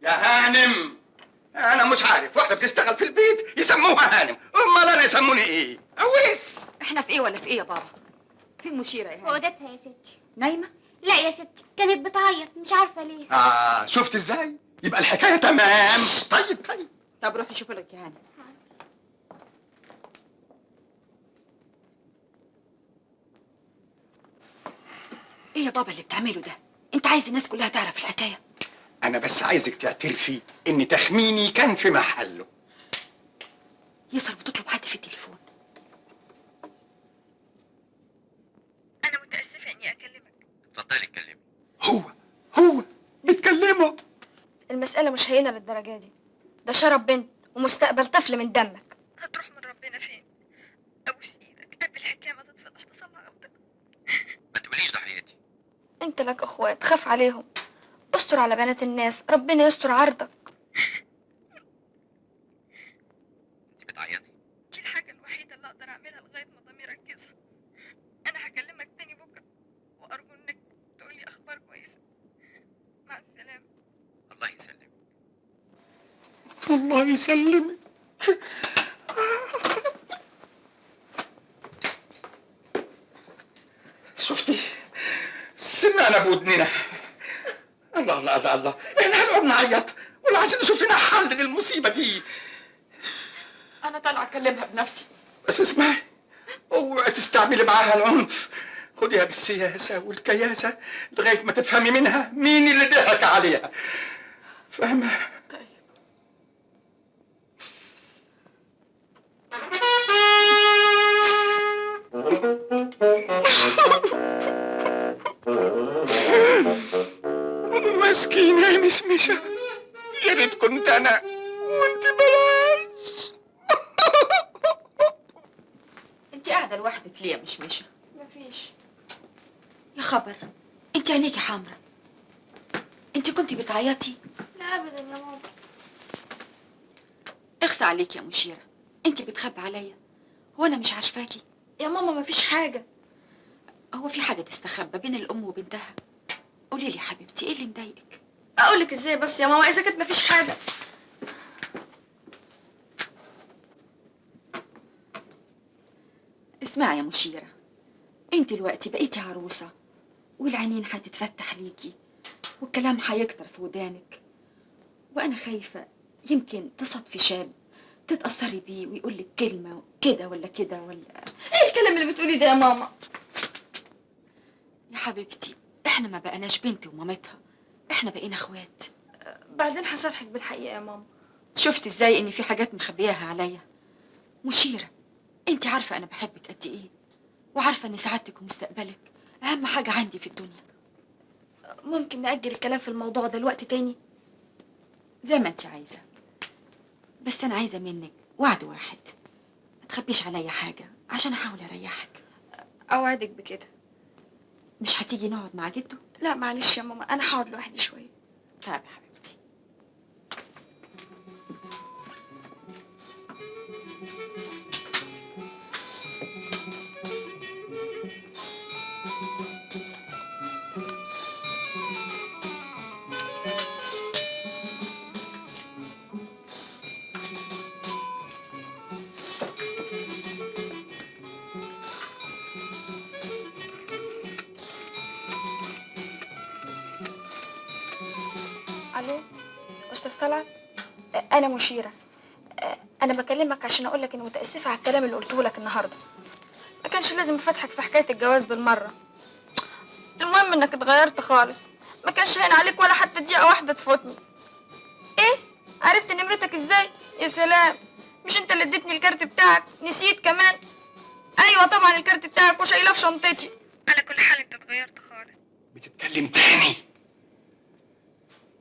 يا هانم، انا مش عارف، واحده بتشتغل في البيت يسموها هانم، امال انا يسموني ايه؟ اويس. احنا في ايه ولا في ايه يا بابا؟ فين مشيرة يا هانم؟ في اوضتها يا ستي. نايمة؟ لا يا ستي، كانت بتعيط مش عارفه ليه. شفت ازاي؟ يبقى الحكايه تمام. طيب طب روحي شوفي لك يا هانم. ايه يا بابا اللي بتعمله ده؟ انت عايز الناس كلها تعرف الحكايه؟ انا بس عايزك تعترفي ان تخميني كان في محله. يسر بتطلب حد في التليفون. انا متاسفه اني اكلمك. اتفضلي اتكلمي. هو بتكلمه. المسألة مش هينة للدرجة دي، ده شرف بنت ومستقبل طفل من دمك. هتروح من ربنا فين؟ ابوس ايدك قبل الحكايه ما تتفضح تصلح غلطتك. ما تقوليش ده حياتي. انت لك اخوات، خاف عليهم، استر على بنات الناس، ربنا يستر عرضك. انت بتعيطي. دي الحاجه الوحيده اللي اقدر اعملها لغايه ما ضميري ينكسر. انا هكلمك تاني بكره وارجو انك تقول لي اخبار كويسه. مع السلامه. الله يسلمك. الله يسلمك. شفتي؟ سمعنا بودننا. الله الله الله الله، احنا هنقعد نعيط ولا عايزين نشوف لنا حل للمصيبه دي؟ انا طالعه اكلمها بنفسي. بس اسمعي، اوعي تستعملي معاها العنف، خديها بالسياسه والكياسه لغايه ما تفهمي منها مين اللي ضحك عليها. فاهمه؟ مسكينة يا مشمشة، يا ريت كنت أنا وأنت بلاش. انت قاعده لوحدك ليه يا مشمشه؟ مفيش. يا خبر، انت عينيكي حمرا. انت كنتي بتعيطي؟ لا ابدا يا ماما. اخصى عليك يا مشيره، انت بتخبي عليا. هو انا مش عارفاكي؟ يا ماما مفيش حاجة. هو في حاجه تستخبى بين الام وبنتها؟ قولي لي يا حبيبتي، ايه اللي مضايقك؟ اقولك ازاي بس يا ماما اذا كانت مفيش حاجة؟ اسمعي يا مشيره، انت دلوقتي بقيتي عروسه والعينين هتتفتح ليكي والكلام هيكتر في ودانك، وانا خايفه يمكن تصادفي شاب تتاثري بيه ويقول لك كلمه كده ولا كده ولا. ايه الكلام اللي بتقولي ده يا ماما؟ يا حبيبتي احنا ما بقناش بنتي ومامتها، احنا بقينا اخوات. بعدين هصارحك بالحقيقة يا ماما. شفت ازاي ان في حاجات مخبياها عليا؟ مشيره، انت عارفه انا بحبك قد ايه، وعارفه ان سعادتك ومستقبلك اهم حاجه عندي في الدنيا. ممكن نأجل الكلام في الموضوع ده لوقت تاني؟ زي ما انت عايزه، بس انا عايزه منك وعد واحد، ما تخبيش عليا حاجه عشان احاول اريحك. اوعدك بكده. مش هتيجي نقعد مع جده؟ لا معلش يا ماما، انا هقعد لوحدي شويه. طيب يا حبيبتي. الو استاذ طلعت، انا مشيره. انا بكلمك عشان اقول لك اني متاسفه على الكلام اللي قلته لك النهارده. ما كانش لازم افتحك في حكايه الجواز بالمره. المهم انك اتغيرت خالص، ما كانش هين عليك ولا حتى دقيقه واحده تفوتني. ايه؟ عرفت نمرتك ازاي؟ يا سلام، مش انت اللي اديتني الكارت بتاعك؟ نسيت كمان؟ ايوه طبعا الكارت بتاعك وشايلاه في شنطتي. على كل حال انت اتغيرت خالص. بتتكلم تاني؟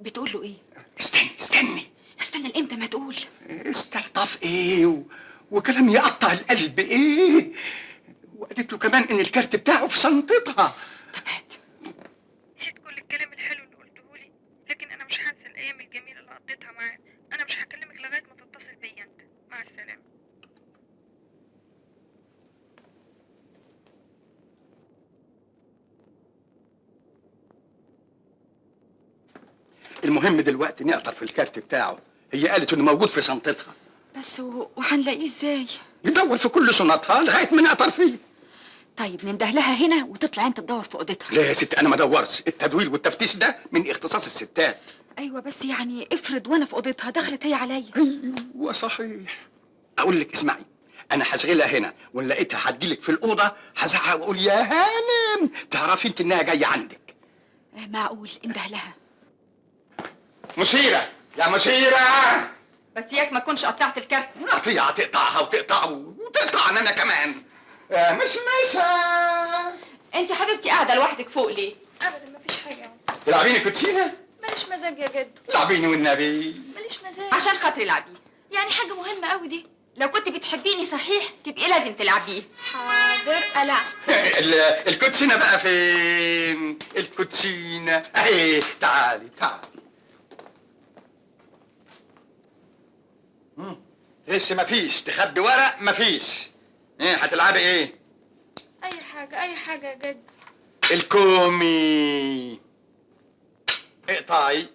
بتقول له ايه؟ استني استنى لامتى ما تقول؟ استلطف ايه وكلام يقطع القلب ايه؟ وقالت له كمان ان الكارت بتاعه في شنطتها. طب هات. نسيت كل الكلام الحلو اللي قلته لي، لكن انا مش هنسى الايام الجميله اللي قضيتها معاك. انا مش هكلمك لغايه ما تتصل بيا انت. مع السلامه. المهم دلوقتي نعطر في الكارت بتاعه، هي قالت انه موجود في شنطتها. بس وهنلاقيه ازاي؟ ندور في كل شنطها لغايه ما نعطر فيه. طيب ننده لها هنا وتطلع انت تدور في اوضتها. لا يا ست انا ما ادورش، التدوير والتفتيش ده من اختصاص الستات. ايوه بس يعني افرض وانا في اوضتها دخلت هي عليا. ايوه صحيح. اقول لك اسمعي، انا هشغلها هنا وان لقيتها هتجيلك في الاوضه هزعق واقول يا هانم تعرفي انت انها جايه عندك. معقول انده لها. مشيره يا مشيره، بس اياك ما كنتش قطعت الكارت. قطيعه تقطعها وتقطعني انا كمان. يا مشمشه انت حبيبتي قاعده لوحدك فوق ليه؟ ابدا مفيش حاجه. تلعبيني كوتشينه؟ ماليش مزاج يا جد. لعبيني والنبي. ماليش مزاج. عشان خاطري العبيه. يعني حاجه مهمه قوي دي. لو كنت بتحبيني صحيح تبقي لازم تلعبيه. حاضر العب. الكوتشينه بقى فين؟ الكوتشينه اهي. تعالي. لسه مفيش، تخبي ورق مفيش. ايه هتلعبي ايه؟ اي حاجه يا جد. الكومي. اقطعي.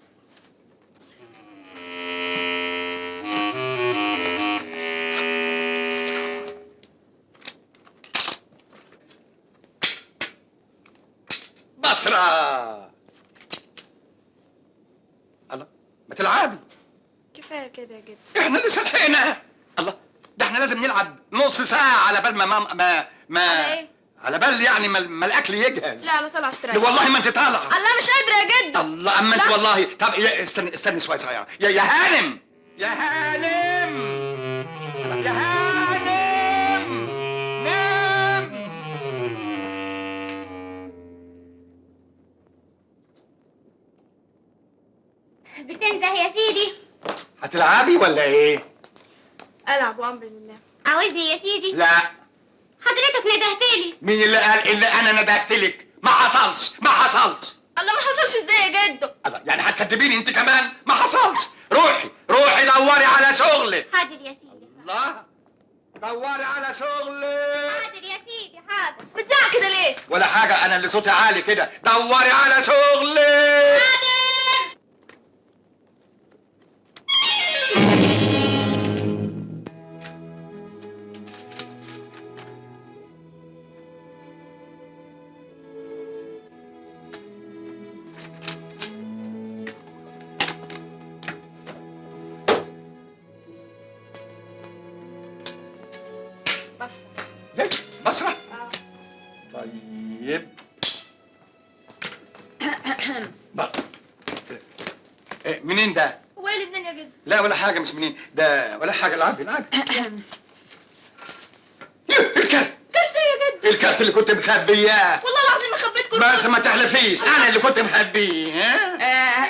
بصرة. الله ما تلعبي. كفايه كده يا جد. احنا لسه لحقنا. الله ده احنا لازم نلعب نص ساعة على بال ما على ايه؟ على بال يعني ما الاكل يجهز. لا انا طالعه استريح. والله ما انت طالعة. الله مش قادره يا جد. الله اما انت والله. طب استني شوية صغيرة. يا هانم يا هانم يا هانم نام. بتنده يا سيدي. هتلعبي ولا ايه؟ العب وامر لله. عاوزني يا سيدي؟ لا. حضرتك ندهتلي. مين اللي قال اللي انا ندهتلك؟ ما حصلش. الله ما حصلش ازاي يا جد؟ الله يعني هتكدبيني انت كمان؟ ما حصلش. روحي دوري على شغلك. حاضر يا سيدي. الله دوري على شغلك. حاضر يا سيدي حاضر. بتزعق كده ليه؟ ولا حاجة، أنا اللي صوتي عالي كده. دوري على شغلك. حاضر. بصرة. طيب منين ده؟ هو ايه اللي منين يا جد؟ لا ولا حاجة، مش منين ده ولا حاجة. العبي الكارت. كارت ايه يا جد؟ الكارت اللي كنت مخبياه. والله العظيم ما خبيت كل بس ما تحلفيش، أنا اللي كنت مخبيه.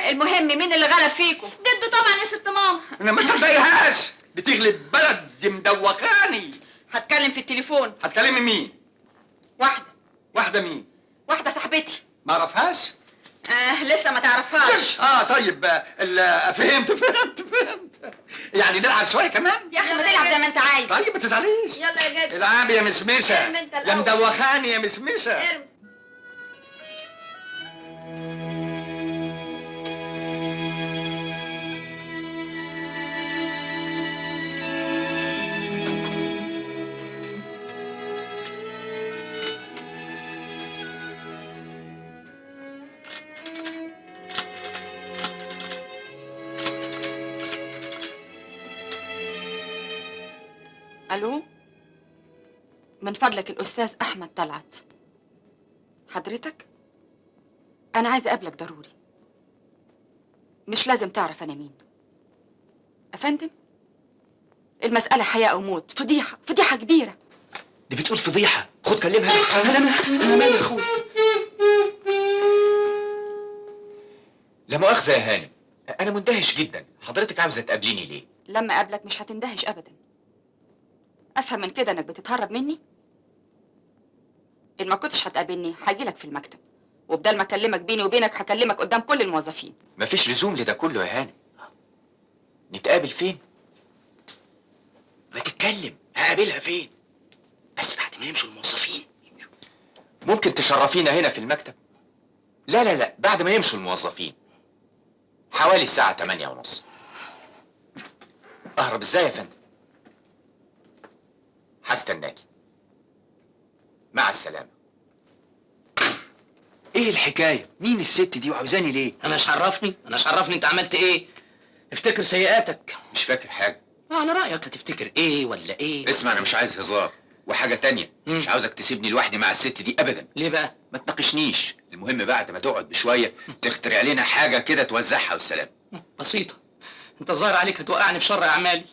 المهم مين اللي غلب فيكم؟ جده طبعا يا ست ماما. أنا ما تصدقيهاش، بتغلب بلد، دي مدوخاني. هتكلم في التليفون. هتكلمي مين؟ واحدة مين؟ واحدة صاحبتي. ما اعرفهاش؟ لسه ما تعرفهاش. طيب فهمت. يعني نلعب شوية كمان؟ يا اخي ما تلعب زي ما انت عايز. طيب ما تزعليش. يلا يا جد. العب يا مسمسة. ارمي انت يا الأول. مدوخاني يا مسمسة. ارمي. الو، من فضلك الاستاذ احمد طلعت. حضرتك؟ انا عايزه اقابلك ضروري. مش لازم تعرف انا مين. افندم، المساله حياه او موت. فضيحه كبيره. دي بتقول فضيحه. خد كلمها. انا مالي يا اخويا. لا مؤاخذه يا هانم، انا مندهش جدا. حضرتك عاوزه تقابليني ليه؟ لما اقابلك مش هتندهش ابدا. افهم من كده انك بتتهرب مني. ان ما كنتش هتقابلني هاجيلك في المكتب، وبدل ما اكلمك بيني وبينك هكلمك قدام كل الموظفين. مفيش لزوم لده كله يا هانم. نتقابل فين؟ ما تتكلم. هقابلها فين؟ بس بعد ما يمشوا الموظفين. ممكن تشرفينا هنا في المكتب؟ لا بعد ما يمشوا الموظفين، حوالي الساعة 8:30. اهرب ازاي يا فندم؟ هستناكي. مع السلامة. ايه الحكايه؟ مين الست دي وعاوزاني ليه؟ انا مش عرفني انت عملت ايه؟ افتكر سيئاتك. مش فاكر حاجة. على رايك هتفتكر ايه ولا ايه؟ اسمع، انا مش عايز هزار، وحاجه تانية مش عاوزك تسيبني لوحدي مع الست دي ابدا. ليه بقى؟ ما تناقشنيش، المهم بعد ما تقعد بشويه تخترع لنا حاجه كده توزعها والسلام. بسيطه، انت الظاهر عليك هتوقعني في شر اعمالي.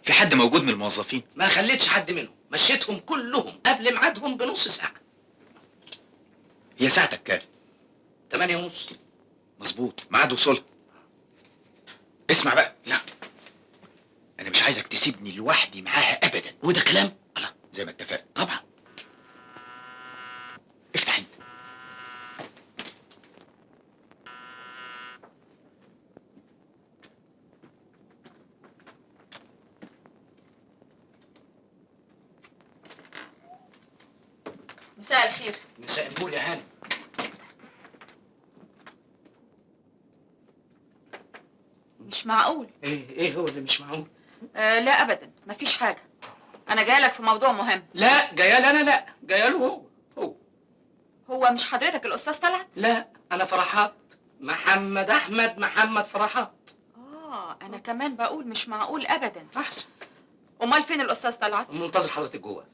في حد موجود من الموظفين؟ ما خليتش حد منهم، مشيتهم كلهم قبل ميعادهم بنص ساعه. هي ساعتك كام؟ 8:30. مظبوط، ميعاد وصولها. اسمع بقى. نعم. انا مش عايزك تسيبني لوحدي معاها ابدا. وده كلام؟ الله، زي ما اتفقنا. طبعا. افتح انت. مساء الخير. مساء النور يا هاني. مش معقول. ايه هو اللي مش معقول؟ لا ابدا، مفيش حاجه. انا جايلك في موضوع مهم. لا جايه لي انا، لا جايه له هو. هو مش حضرتك الاستاذ طلعت؟ لا انا فرحات، محمد احمد محمد فرحات. انا كمان بقول مش معقول ابدا. احسن. امال فين الاستاذ طلعت؟ منتظر حضرتك جوه.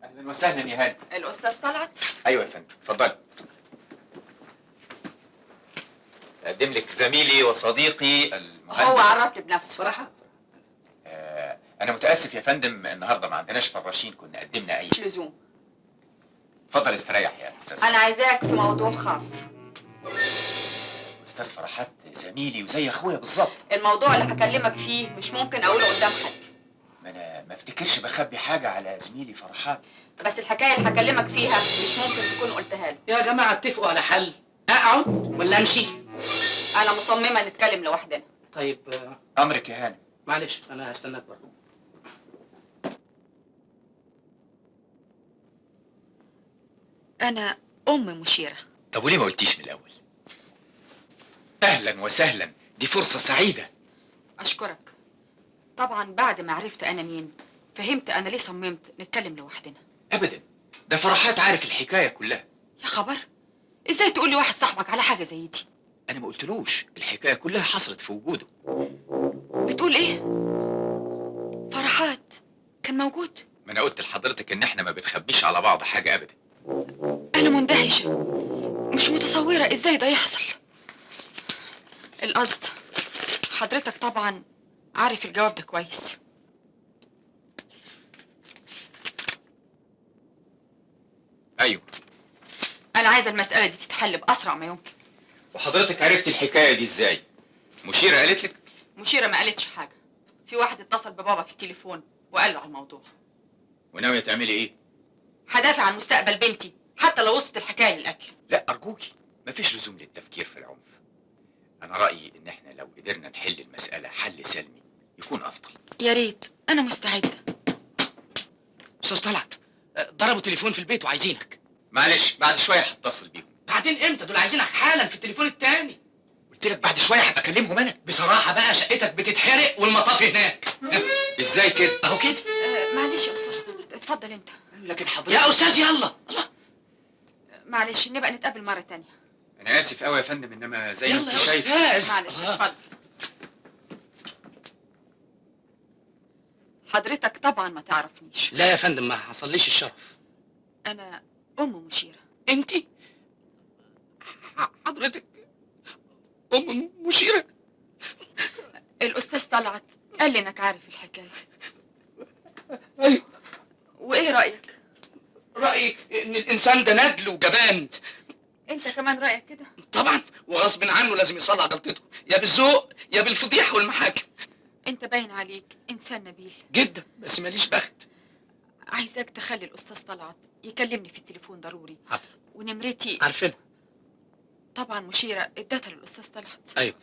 اهلا وسهلا يا هاني. الاستاذ طلعت؟ ايوه يا فندم، اتفضلي. اقدم لك زميلي وصديقي المهندس. هو عرفني بنفسه. فرحات. انا متاسف يا فندم، النهارده ما عندناش فراشين، كنا قدمنا اي. مش لزوم. اتفضل استريح يا استاذ. انا عايزاك في موضوع خاص. استاذ فرحات زميلي وزي اخويا بالظبط. الموضوع اللي هكلمك فيه مش ممكن اقوله قدام حد. ما انا ما افتكرش بخبي حاجه على زميلي فرحات. بس الحكايه اللي هكلمك فيها مش ممكن تكون قلتها له. يا جماعه اتفقوا على حل، اقعد ولا امشي؟ انا مصممه نتكلم لوحدنا. طيب امرك يا هاني. معلش انا هستناك بره. أنا أم مشيرة. طب وليه ما قلتيش من الاول؟ اهلا وسهلا، دي فرصه سعيده. أشكرك. طبعا بعد ما عرفت أنا مين فهمت أنا ليه صممت نتكلم لوحدنا. ابدا، ده فرحات عارف الحكايه كلها. يا خبر، إزاي تقول لي واحد صاحبك على حاجة زي دي؟ انا ما قلتلوش، الحكايه كلها حصلت في وجوده. بتقول إيه؟ فرحات كان موجود؟ ما انا قلت لحضرتك ان احنا ما بنخبيش على بعض حاجه ابدا. أنا مندهشة، مش متصورة إزاي ده يحصل. القصد حضرتك طبعا عارف الجواب ده كويس. ايوه. أنا عايزة المسألة دي تتحل بأسرع ما يمكن. وحضرتك عرفت الحكايه دي ازاي؟ مشيره قالت لك؟ مشيرة ما قالتش حاجة. في واحد اتصل ببابا في التليفون وقال له على الموضوع. وناويه تعملي ايه؟ هدافع عن مستقبل بنتي حتى لو وصلت الحكاية للقتل. لا ارجوكي، مفيش لزوم للتفكير في العنف. انا رايي ان احنا لو قدرنا نحل المساله حل سلمي يكون افضل. يا ريت، أنا مستعدة. استاذ طلعت، ضربوا تليفون في البيت وعايزينك. معلش بعد شويه هتصل بيهم. بعدين امتى؟ دول عايزينك حالا في التليفون التاني. قلت لك بعد شويه هبقى اكلمهم انا. بصراحه بقى شقتك بتتحرق والمطافي هناك. ازاي كده؟ اهو كده. معلش يا أستاذ، اتفضل أنت. لكن حضرتك يا استاذ يلا. الله. معلش نبقى نتقابل مرة تانية. انا اسف قوي يا فندم، انما زي ما يلا انت يا شايف. استاذ. معلش اتفضل. حضرتك طبعا ما تعرفنيش. لا يا فندم، ما حصليش الشرف. أنا أم مشيرة. انت حضرتك ام مشيره؟ الأستاذ طلعت قال لي إنك عارف الحكاية. ايوه. وإيه رأيك؟ رايي ان الانسان ده ندل وجبان. أنت كمان رأيك كده؟ طبعا، وغصب عنه لازم يصلح غلطته، يا بالذوق يا بالفضيحه والمحاكم. أنت باين عليك إنسان نبيل جدا، بس ماليش بخت. عايزاك تخلي الأستاذ طلعت يكلمني في التليفون ضروري. حاضر. ونمرتي عارفينها. طبعا مشيرة ادتها للأستاذ طلعت. ايوه.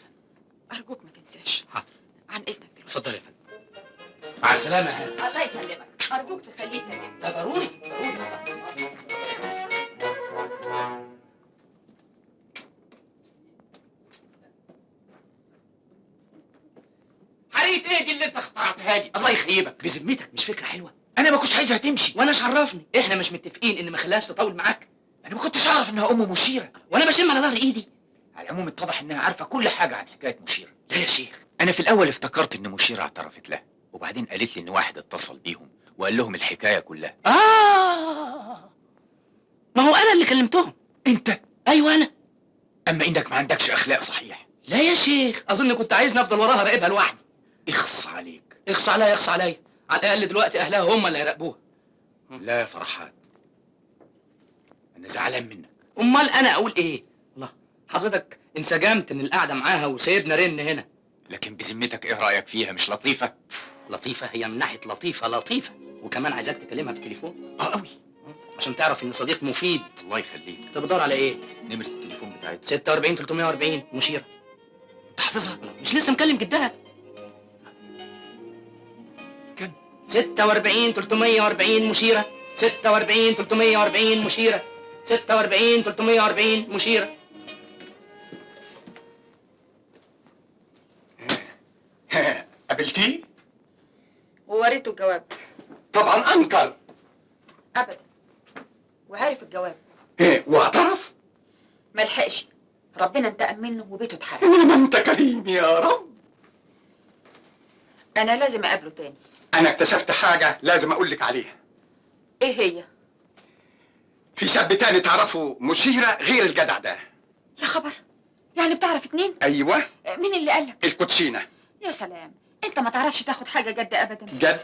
أرجوك ما تنساش. حاضر. عن إذنك دلوقتي. اتفضل يا فندم. مع السلامه يا هاني. الله يسلمك. أرجوك تخليه يكلمني. ده ضروري ضروري. حريقه ايه دي اللي انت اخترعتها لي؟ الله يخيبك. بذمتك مش فكره حلوه؟ انا انا ما كنتش عايزها تمشي. وانا ايش عرفني؟ احنا مش متفقين ان ما خلاهاش تطول معاك؟ انا ما كنتش اعرف انها ام مشيره. وانا بشم على ظهر ايدي. على العموم اتضح انها عارفه كل حاجه عن حكايه مشيره. لا يا شيخ، انا في الاول افتكرت ان مشيره اعترفت لها، وبعدين قالت لي ان واحد اتصل بيهم وقال لهم الحكايه كلها. ما هو انا اللي كلمتهم. انت؟ ايوه انا. اما انك ما عندكش اخلاق صحيح. لا يا شيخ، اظن كنت عايزني افضل وراها راقبها لوحدي. اخص عليك. اخص عليا اخص عليا، على الاقل دلوقتي اهلها هم اللي هيراقبوها. لا يا فرحات، انا زعلان منك. امال انا اقول ايه؟ الله، حضرتك انسجمت ان القعده معاها وسايبنا رن هنا. لكن بذمتك ايه رايك فيها؟ مش لطيفه؟ لطيفه؟ هي من ناحيه لطيفه لطيفه، وكمان عايزاك تكلمها في التليفون. قوي، عشان تعرف ان صديق مفيد. الله يخليك. انت بتدور على ايه؟ نمره التليفون بتاعتها 46 340 مشيره. انت حافظها؟ مش لسه مكلم جدها؟ كم؟ 46 340 مشيره، 46 340 مشيره، 46 340 مشيره. قابلتيه؟ ووريته الجواب. طبعا انكر. ابدا. وعارف الجواب. واعترف؟ ملحقش، ربنا انتقم منه وبيته اتحرق. ما انت كريم يا رب. انا لازم اقابله تاني. انا اكتشفت حاجه لازم اقول لك عليها. ايه هي؟ في شاب تاني تعرفه مشيره غير الجدع ده. يا خبر، يعني بتعرف اتنين؟ ايوه. مين اللي قالك؟ الكوتشينه. يا سلام، انت ما تعرفش تاخد حاجه جد ابدا. جد؟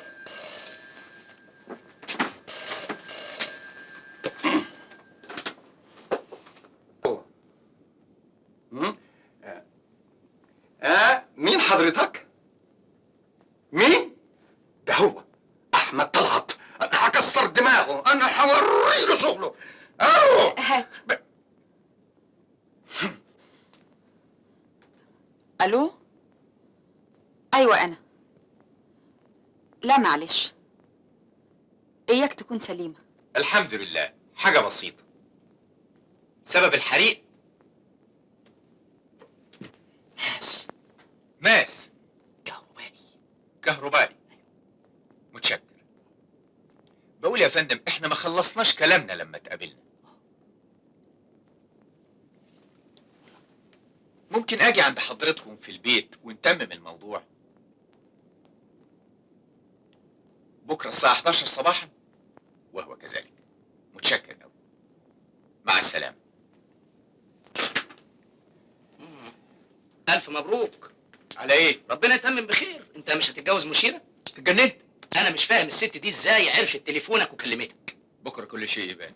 مين حضرتك؟ مين؟ ده هو احمد طلعت. انا هكسر دماغه، انا هوري له شغله. هات. الو؟ ايوه انا. لا معلش، اياك تكون سليمه. الحمد لله، حاجه بسيطه. سبب الحريق ماس كهربائي. متشكر. بقول يا فندم، احنا ما خلصناش كلامنا لما اتقابلنا. ممكن اجي عند حضرتكم في البيت ونتمم الموضوع بكره الساعه 11 صباحا؟ وهو كذلك. متشكر قوي. مع السلامه. الف مبروك. على ايه؟ ربنا يتمم بخير. انت مش هتتجوز مشيره؟ اتجننت؟ انا مش فاهم الست دي ازاي عرفت تليفونك وكلمتك. بكره كل شيء يبان.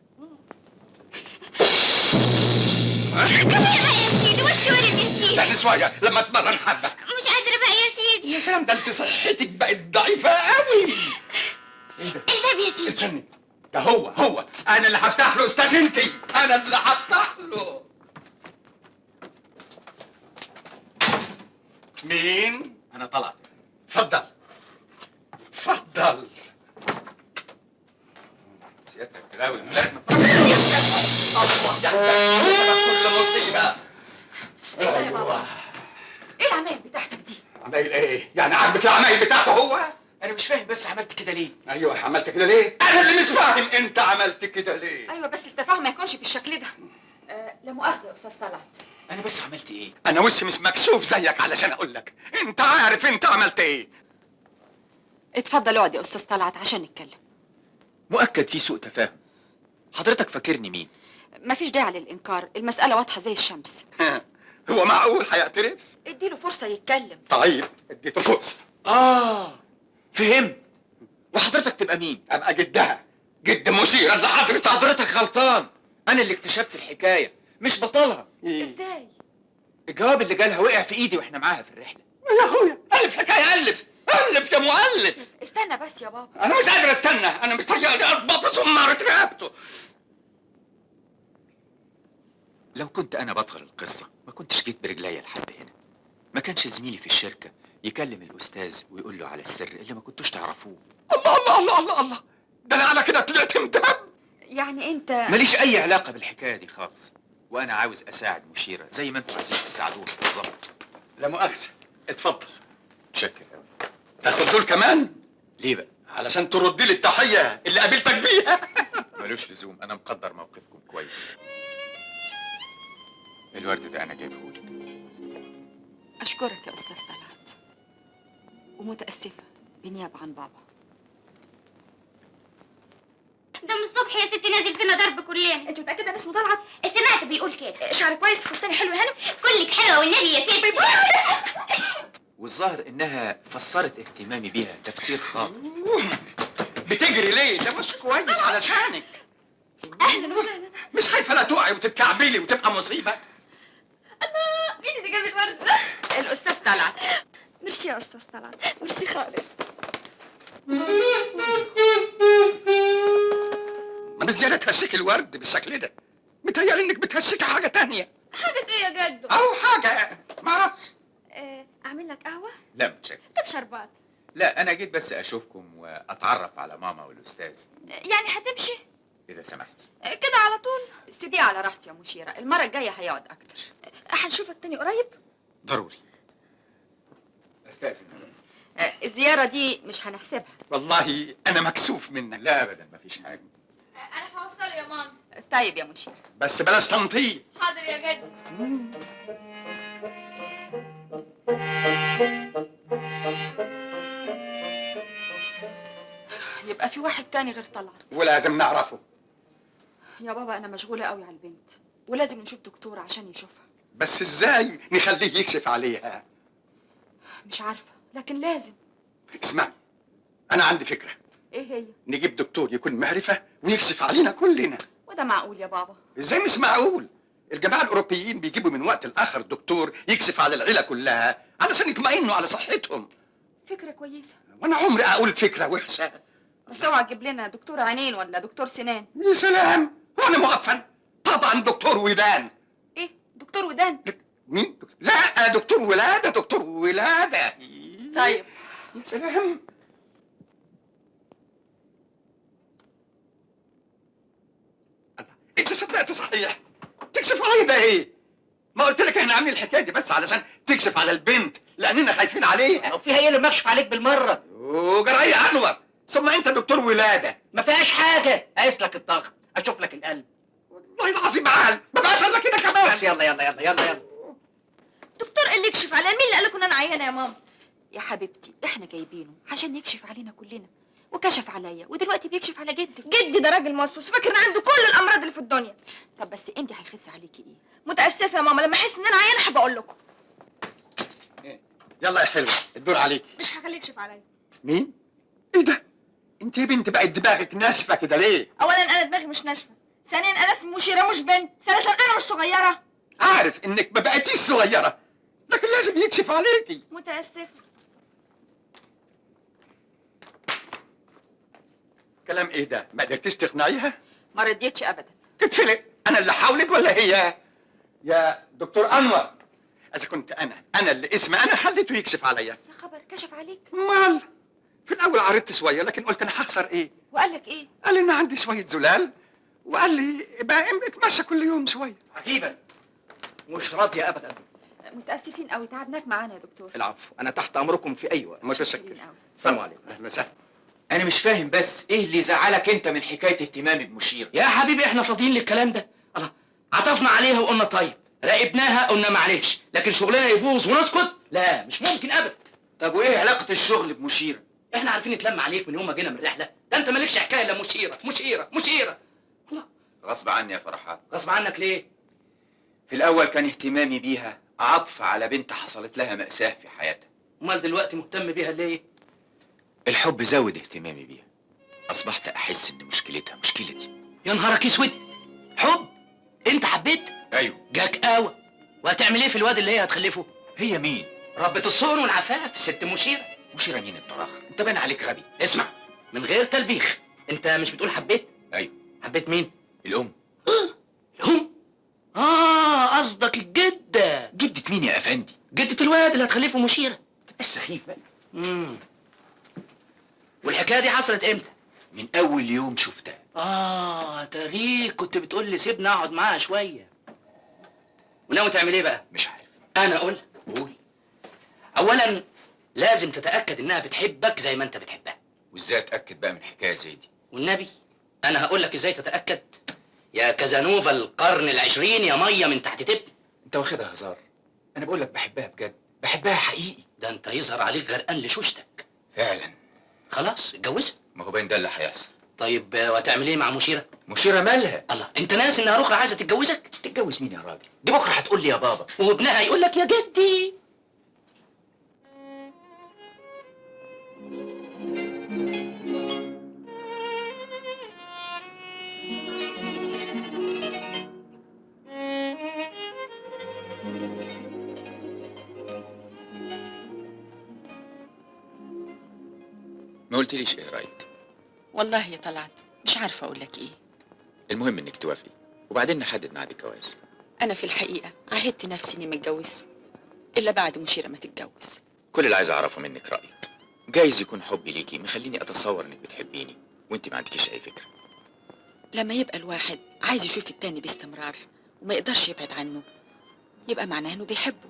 استنى شويه لما اتمرن حبه. مش قادرة بقى يا سيدي. يا سلام، ده انت صحتك بقت ضعيفه قوي. ايه ده؟ الباب يا سيدي. استني، ده هو انا اللي هفتح له. استني انت، انا اللي هفتح له. مين؟ انا طلعت. اتفضل اتفضل. سيادتك تلاوي الولاد. الله يحفظك كل مصيبه. ايه يا بابا؟ ايه العمايل بتاعتك دي؟ عمايل ايه؟ يعني عاجبك العمايل بتاعته هو؟ انا مش فاهم بس عملت كده ليه؟ ايوه عملت كده ليه؟ انا اللي مش فاهم انت عملت كده ليه؟ ايوه بس التفاهم ما يكونش بالشكل ده. لا مؤاخذه يا استاذ طلعت. انا بس عملت ايه؟ انا وشي مش مكشوف زيك علشان اقول لك. انت عارف انت عملت ايه؟ اتفضل اقعد يا استاذ طلعت عشان نتكلم. مؤكد في سوء تفاهم. حضرتك فاكرني مين؟ مفيش داعي للانكار، المساله واضحه زي الشمس. هو معقول هيعترف؟ اديله فرصه يتكلم. طيب اديته فرصه. فهمت. وحضرتك تبقى مين؟ ابقى جدها، جد مشيره اللي حضرتك غلطان. انا اللي اكتشفت الحكايه، مش بطلها. ازاي؟ الجواب اللي جالها وقع في ايدي واحنا معاها في الرحله. يا اخويا الف حكايه الف الف يا مؤلف. استنى بس يا بابا. انا مش قادر استنى، انا متهيألي اضبط زمارة رقبته. لو كنت انا بطل القصه ما كنتش جيت برجليا لحد هنا. ما كانش زميلي في الشركه يكلم الاستاذ ويقول له على السر اللي ما كنتوش تعرفوه. الله الله الله الله الله، ده انا على كده طلعت مدهب. يعني انت ماليش اي علاقه بالحكايه دي خالص، وانا عاوز اساعد مشيره زي ما انتوا عايزين تساعدوها بالظبط. لا مؤاخذه، اتفضل. متشكر قوي. تاخد دول كمان؟ ليه بقى؟ علشان تردي لي التحيه اللي قابلتك بيها. ملوش لزوم، انا مقدر موقفكم كويس. الورد ده انا جايبهولك. أشكرك يا أستاذ طلعت، ومتأسفة بالنيابة عن بابا. ده من الصبح يا ستي نازل فينا ضرب كلنا. انت متاكده ان اسمه طلعت؟ سمعت بيقول كده. شعرك كويس، فستاني حلو يا هانم. كلك حلوه والنبي يا ستي. والظاهر انها فسرت اهتمامي بيها تفسير خاطئ. بتجري ليه؟ ده مش كويس علشانك. اهلا وسهلا. مش خايفه لا تقعي وتتكعبلي وتبقى مصيبه؟ مين اللي جاب الورد؟ الأستاذ طلعت. ميرسي يا استاذ طلعت، ميرسي خالص. ما بزيادة تهشك الورد بالشكل ده. متهيألي انك بتهشكي حاجه تانية. حاجه ايه يا جدو؟ او حاجه معرفش. اعمل لك قهوه؟ لا متشكر. طب شربات؟ لا انا جيت بس اشوفكم واتعرف على ماما والاستاذ. يعني هتمشي اذا سمحتي. كده على طول؟ سيبيه على راحتي يا مشيرة، المرة الجاية هيقعد أكتر. هنشوفك تاني قريب؟ ضروري. استاذن. الزيارة دي مش هنحسبها. والله انا مكسوف منك. لا ابدا مفيش حاجه. انا هوصله يا ماما. طيب يا مشيرة. بس بلاش تنطيط. حاضر يا جدو. يبقى في واحد تاني غير طلعت. ولازم نعرفه. يا بابا أنا مشغولة قوي على البنت، ولازم نشوف دكتور عشان يشوفها. بس ازاي نخليه يكشف عليها؟ مش عارفة، لكن لازم. اسمعي، انا عندي فكره. ايه هي؟ نجيب دكتور يكون معرفه ويكشف علينا كلنا. وده معقول يا بابا؟ ازاي مش معقول؟ الجماعه الاوروبيين بيجيبوا من وقت لاخر دكتور يكشف على العيله كلها علشان يطمئنوا على صحتهم. فكرة كويسة. وانا عمري اقول فكره وحشه. بس اوعى تجيب لنا دكتور عينين ولا دكتور سنان. يا سلام، وانا معفن؟ طبعا دكتور ودان. ايه؟ دكتور ودان؟ مين؟ لا، دكتور ولاده، دكتور ولاده. طيب. يا سلام. انت صدقت صحيح؟ تكشف علي ده ايه؟ ما قلت لك احنا عاملين الحكايه دي بس علشان تكشف على البنت لاننا خايفين عليها. لو فيها ايه اللي مكشف عليك بالمره؟ وجرايه انور، ثم انت دكتور ولاده. ما فيهاش حاجه، اقيس لك الضغط، اشوف لك القلب. والله العظيم عال، ما بقاش الا كده كمان. بس يلا يلا يلا يلا يلا. دكتور ايه اللي يكشف عليا؟ مين اللي قال لكم ان انا عيانه يا ماما؟ يا حبيبتي احنا جايبينه عشان يكشف علينا كلنا، وكشف عليا ودلوقتي بيكشف على جدك. جدي ده راجل موسوس، فاكر ان عنده كل الامراض اللي في الدنيا. طب بس انت هيخس عليكي ايه؟ متاسفه يا ماما، لما احس ان انا عيانه هبقى اقول لكم. يلا يا حلوه، الدور عليك. مش هخليه يكشف عليا. مين؟ ايه ده؟ انت يا بنت بقت دماغك ناشفه كده ليه؟ اولا انا دماغي مش ناشفه، ثانيا انا اسمي مشيره مش بنت، ثالثا انا مش صغيره. عارف انك ما بقيتيش صغيره، لكن لازم يكشف عليكي. متاسفه. كلام ايه ده؟ ما قدرتيش تقنعيها؟ ما رضيتش ابدا. تتفلق، انا اللي حاولت ولا هي؟ يا دكتور انور، اذا كنت انا اللي اسمي انا خليته يكشف عليا. يا خبر، كشف عليك؟ مال؟ في الاول عرضت شويه لكن قلت انا هخسر ايه؟ وقال لك ايه؟ قال لي ان عندي شويه زلال، وقال لي بقى اتمشى كل يوم شويه. عجيبا، مش راضيه ابدا. متاسفين قوي، تعبناك معانا يا دكتور. العفو، انا تحت امركم في اي وقت. متشكر. السلام عليكم. اهلا وسهلا. انا مش فاهم بس ايه اللي زعلك انت من حكايه اهتمامي بمشيره؟ يا حبيبي احنا فاضيين للكلام ده. الله، عطفنا عليها وقلنا طيب، راقبناها قلنا معلش، لكن شغلنا يبوظ ونسكت؟ لا مش ممكن ابدا. طب وايه علاقه الشغل بمشيره؟ احنا عارفين نتلم عليك من يوم ما جينا من الرحله، ده انت مالكش حكايه الا مشيره مشيره مشيره. غصب عني يا فرحات. غصب عنك ليه؟ في الاول كان اهتمامي بيها عطف على بنت حصلت لها مأساة في حياتها. امال دلوقتي مهتم بيها ليه؟ الحب زود اهتمامي بيها، اصبحت احس ان مشكلتها مشكلتي. يا نهارك اسود، حب؟ انت حبيت؟ ايوه. جاك قوي. وهتعمل ايه في الواد اللي هي هتخلفه؟ هي مين؟ ربة الصون والعفاف، ست مشيره. مشيره مين الطراخ؟ انت باين عليك غبي. اسمع، من غير تلبيخ، انت مش بتقول حبيت؟ ايوه. حبيت مين؟ الام. الام؟ قصدك الجده. جدة مين يا افندي؟ جدة الواد اللي هتخلفه مشيره. تبقاش سخيف بقى. والحكايه دي حصلت امتى؟ من اول يوم شفتها. تاريخ كنت بتقول لي سيبني اقعد معاها شويه. وناوي تعمل ايه بقى؟ مش عارف. انا اقول. قول. اولا لازم تتاكد انها بتحبك زي ما انت بتحبها. وازاي اتاكد بقى من حكايه زي دي؟ والنبي انا هقول لك ازاي تتاكد. يا كازانوفا القرن العشرين يا ميه من تحت تبني. انت واخدها هزار. انا بقول لك بحبها بجد، بحبها حقيقي. ده انت يظهر عليك غرقان لشوشتك. فعلا. خلاص اتجوزها. ما هو باين ده اللي هيحصل. طيب وهتعمل ايه مع مشيره؟ مشيره مالها؟ الله، انت ناسي انها رخرة عايزه تتجوزك؟ تتجوز مين يا راجل؟ دي بكره هتقول لي يا بابا، وابنها يقول لك يا جدي. ما قلتليش ايه رايك؟ والله يا طلعت مش عارفة أقول لك إيه. المهم انك توافقي وبعدين نحدد ميعاد الجواز. أنا في الحقيقة عهدت نفسي إني ما اتجوز إلا بعد مشيرة ما تتجوز. كل اللي عايز اعرفه منك رايك. جايز يكون حبي ليكي مخليني اتصور انك بتحبيني وانت ما عندكيش اي فكره. لما يبقى الواحد عايز يشوف التاني باستمرار وما يقدرش يبعد عنه يبقى معناه إنه بيحبه،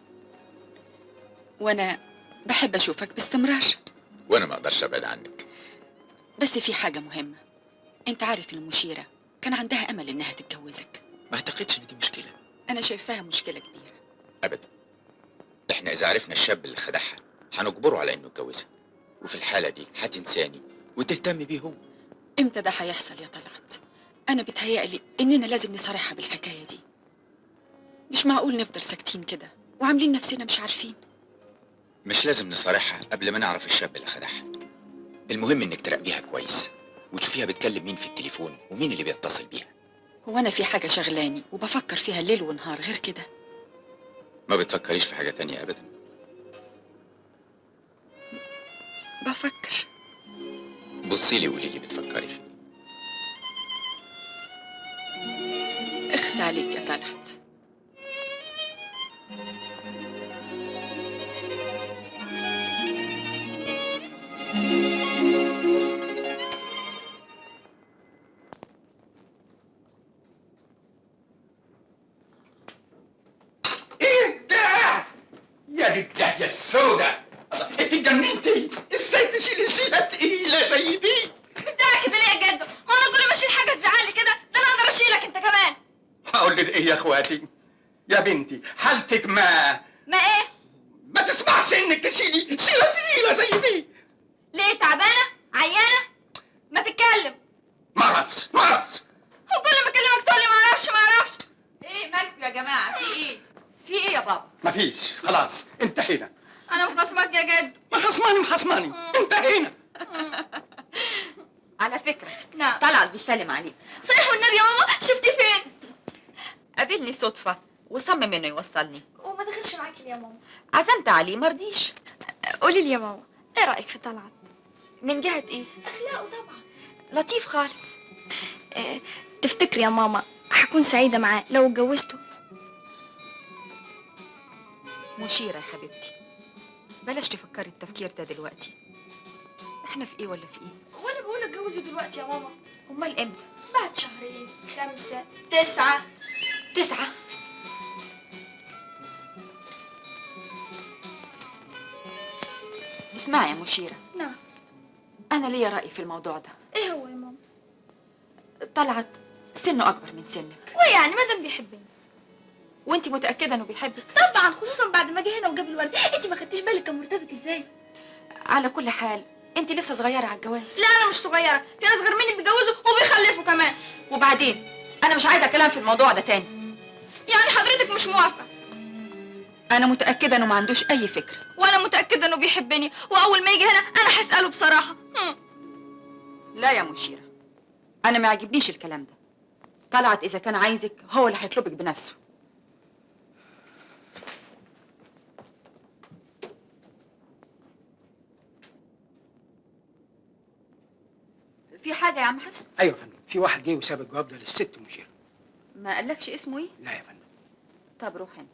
وأنا بحب أشوفك باستمرار. وانا ما اقدرش ابعد عنك. بس في حاجة مهمة، أنت عارف إن مشيرة كان عندها أمل إنها تتجوزك. ما اعتقدش ان دي مشكله. أنا شايفاها مشكلة كبيرة. ابدا. احنا اذا عرفنا الشاب اللي خدعها هنجبره على انه يتجوزها، وفي الحاله دي هتنساني وتهتم بيه هو. إمتى ده هيحصل يا طلعت؟ أنا بتهيألي إننا لازم نصارحها بالحكاية دي. مش معقول نفضل ساكتين كده وعاملين نفسنا مش عارفين. مش لازم نصارحها قبل ما نعرف الشاب اللي خدعها. المهم انك تراقبيها كويس وتشوفيها بتكلم مين في التليفون ومين اللي بيتصل بيها. هو أنا في حاجة شغلاني وبفكر فيها ليل ونهار غير كده؟ ما بتفكريش في حاجه تانية ابدا؟ بفكر. بصي لي وقولي لي بتفكري في ايه. اخس عليك يا طلعت. ايه ده؟ يا دي الدهية السوداء، انت اتجننتي؟ ازاي تشيلي شيلة تقيلة زي دي؟ ده كده ليه يا جدو؟ هو انا كل ما اشيل حاجه تزعلي كده؟ ده انا اقدر اشيلك انت كمان. هقول لك ايه يا اخواتي؟ يا بنتي حالتك ما ايه؟ ما تسمعش انك تشيلي شيلة تقيلة زي دي. ليه تعبانه؟ عيانه؟ ما تتكلم. ما اعرفش. هو كل ما اكلمك تقول لي ما اعرفش. ايه مالكوا يا جماعة؟ في ايه؟ في ايه يا بابا؟ مفيش، خلاص انتهينا. انا مخصمك يا جد. محصماني انتهينا. على فكرة نعم. طلعت بيسلم عليك. صحيح والنبي يا ماما، شفتي فين؟ قابلني صدفة وصمم انه يوصلني. وما دخلش معاكي يا ماما. عزمت عليه مرضيش. قولي لي يا ماما، ايه رأيك في طلعت؟ من جهة ايه؟ اخلاقه طبعا لطيف خالص. تفتكري يا ماما هكون سعيدة معاه لو اتجوزته؟ مشيرة يا حبيبتي، بلاش تفكري التفكير ده دلوقتي. احنا في ايه ولا في ايه؟ وانا بقول اتجوزه دلوقتي يا ماما. امال امتى؟ بعد شهرين 5 9. 9. اسمعي يا مشيرة، نعم. انا ليا رأي في الموضوع ده. ايه هو يا ماما؟ طلعت سنه اكبر من سنك، ويعني ما دام بيحبني. وانت متأكدة انه بيحبك؟ طبعا، خصوصا بعد ما جه هنا وجاب الورد. انت ما خدتيش بالك كان مرتبط ازاي؟ على كل حال انت لسه صغيرة على الجواز. لا انا مش صغيره، في ناس غير مني بيتجوزوا وبيخلفوا كمان. وبعدين انا مش عايزة كلام في الموضوع ده تاني. يعني حضرتك مش موافقه؟ انا متأكدة انه ما عندوش اي فكرة. وانا متاكده انه بيحبني، واول ما يجي هنا انا هساله بصراحه. لا يا مشيرة، انا ما يعجبنيش الكلام ده. طلعت اذا كان عايزك هو اللي هيطلبك بنفسه. في حاجة يا عم حسن؟ ايوه يا فندم، في واحد جاي وساب الجواب ده للست مشيرة. ما قالكش اسمه ايه؟ لا يا فندم. طب روح انت.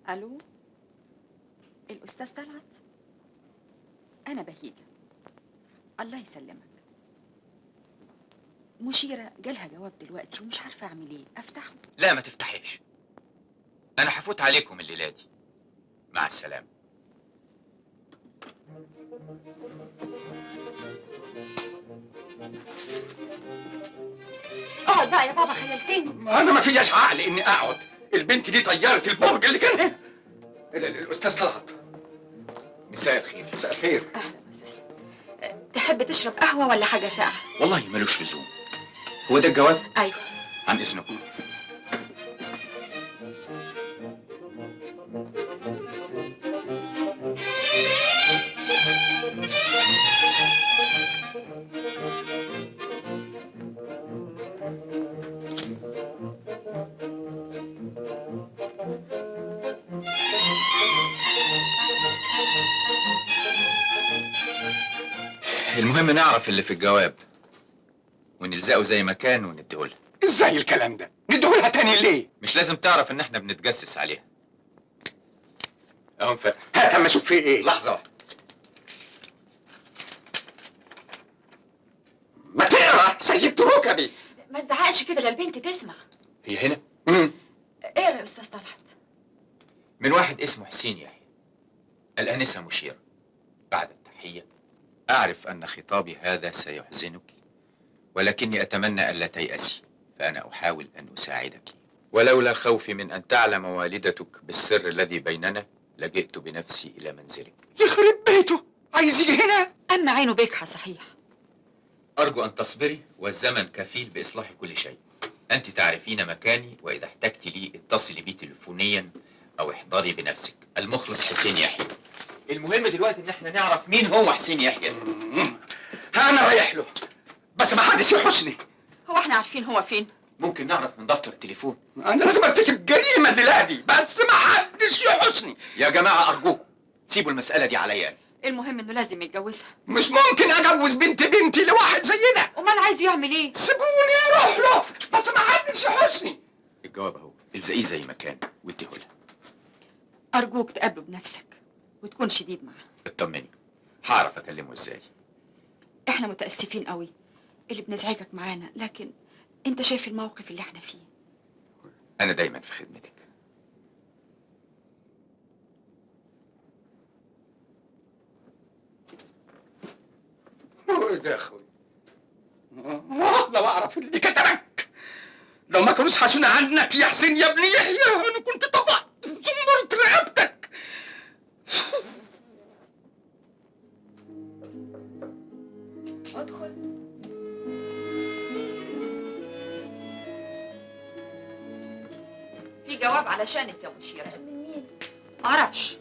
الو، الاستاذ طلعت؟ انا بهيجة. الله يسلمك. مشيرة جالها جواب دلوقتي ومش عارفة اعمل ايه، افتحه؟ لا ما تفتحيش، انا هفوت عليكم الليله دي. مع السلامه. اقعد بقى يا بابا، خيلتني. انا ما فيش عقل اني اقعد. البنت دي طيارة البرج اللي كان هنا. الاستاذ طلعت. مساء الخير. مساء الخير. اهلا وسهلا. تحب تشرب قهوة ولا حاجة ساقعة؟ والله ملوش لزوم. هو ده الجواب؟ ايوه. عن اذنكم. المهم نعرف اللي في الجواب ونلزقه زي ما كان ونديهولها. ازاي الكلام ده؟ نديهولها تاني ليه؟ مش لازم تعرف ان احنا بنتجسس عليها. اهو انفتح. هات اما اشوف فيه ايه. لحظة واحدة. ما تقرا سيبت ركبي. ما تزعقش كده للبنت تسمع. هي هنا؟ اقرا يا استاذ طلعت. من واحد اسمه حسين يحيى. الآنسة مشيرة. بعد التحية، أعرف أن خطابي هذا سيحزنك، ولكني أتمنى ألا تيأسي، فأنا أحاول أن أساعدك. ولولا خوفي من أن تعلم والدتك بالسر الذي بيننا لجئت بنفسي إلى منزلك. يخرب بيته، عايز يجي هنا؟ أما عينه بيكحة صحيح. أرجو أن تصبري، والزمن كفيل بإصلاح كل شيء. أنت تعرفين مكاني، وإذا احتجت لي اتصلي بي تليفونيا أو احضري بنفسك. المخلص حسين يحيى. المهم دلوقتي إن احنا نعرف مين هو حسين يحيى. أنا رايح له، بس ما حدش يحوشني. هو احنا عارفين هو فين؟ ممكن نعرف من دفتر التليفون. أنا لازم أرتكب جريمة دلوقتي، بس ما حدش يحوشني. يا جماعة أرجوكم سيبوا المسألة دي عليا. المهم إنه لازم يتجوزها. مش ممكن أجوز بنتي لواحد زي ده. أمال عايز يعمل إيه؟ سيبوني أروح له، بس ما حدش يحوشني. الجواب أهو، الزقيه زي ما كان واديهولها. أرجوك تقابله بنفسك وتكون شديد معاه. اطمني، هعرف أكلمه إزاي. إحنا متأسفين قوي اللي بنزعجك معانا، لكن أنت شايف الموقف اللي إحنا فيه. أنا دايما في خدمتك. ايه ده يا اخوي؟ لو اعرف اللي كتبك، لو ما كانوش حاسون عنك يا حسين يا ابن يحيى، انا كنت طبعت زمرت رقبتك. ادخل. في جواب علشانك يا مشيرة. من مين؟ معرفش.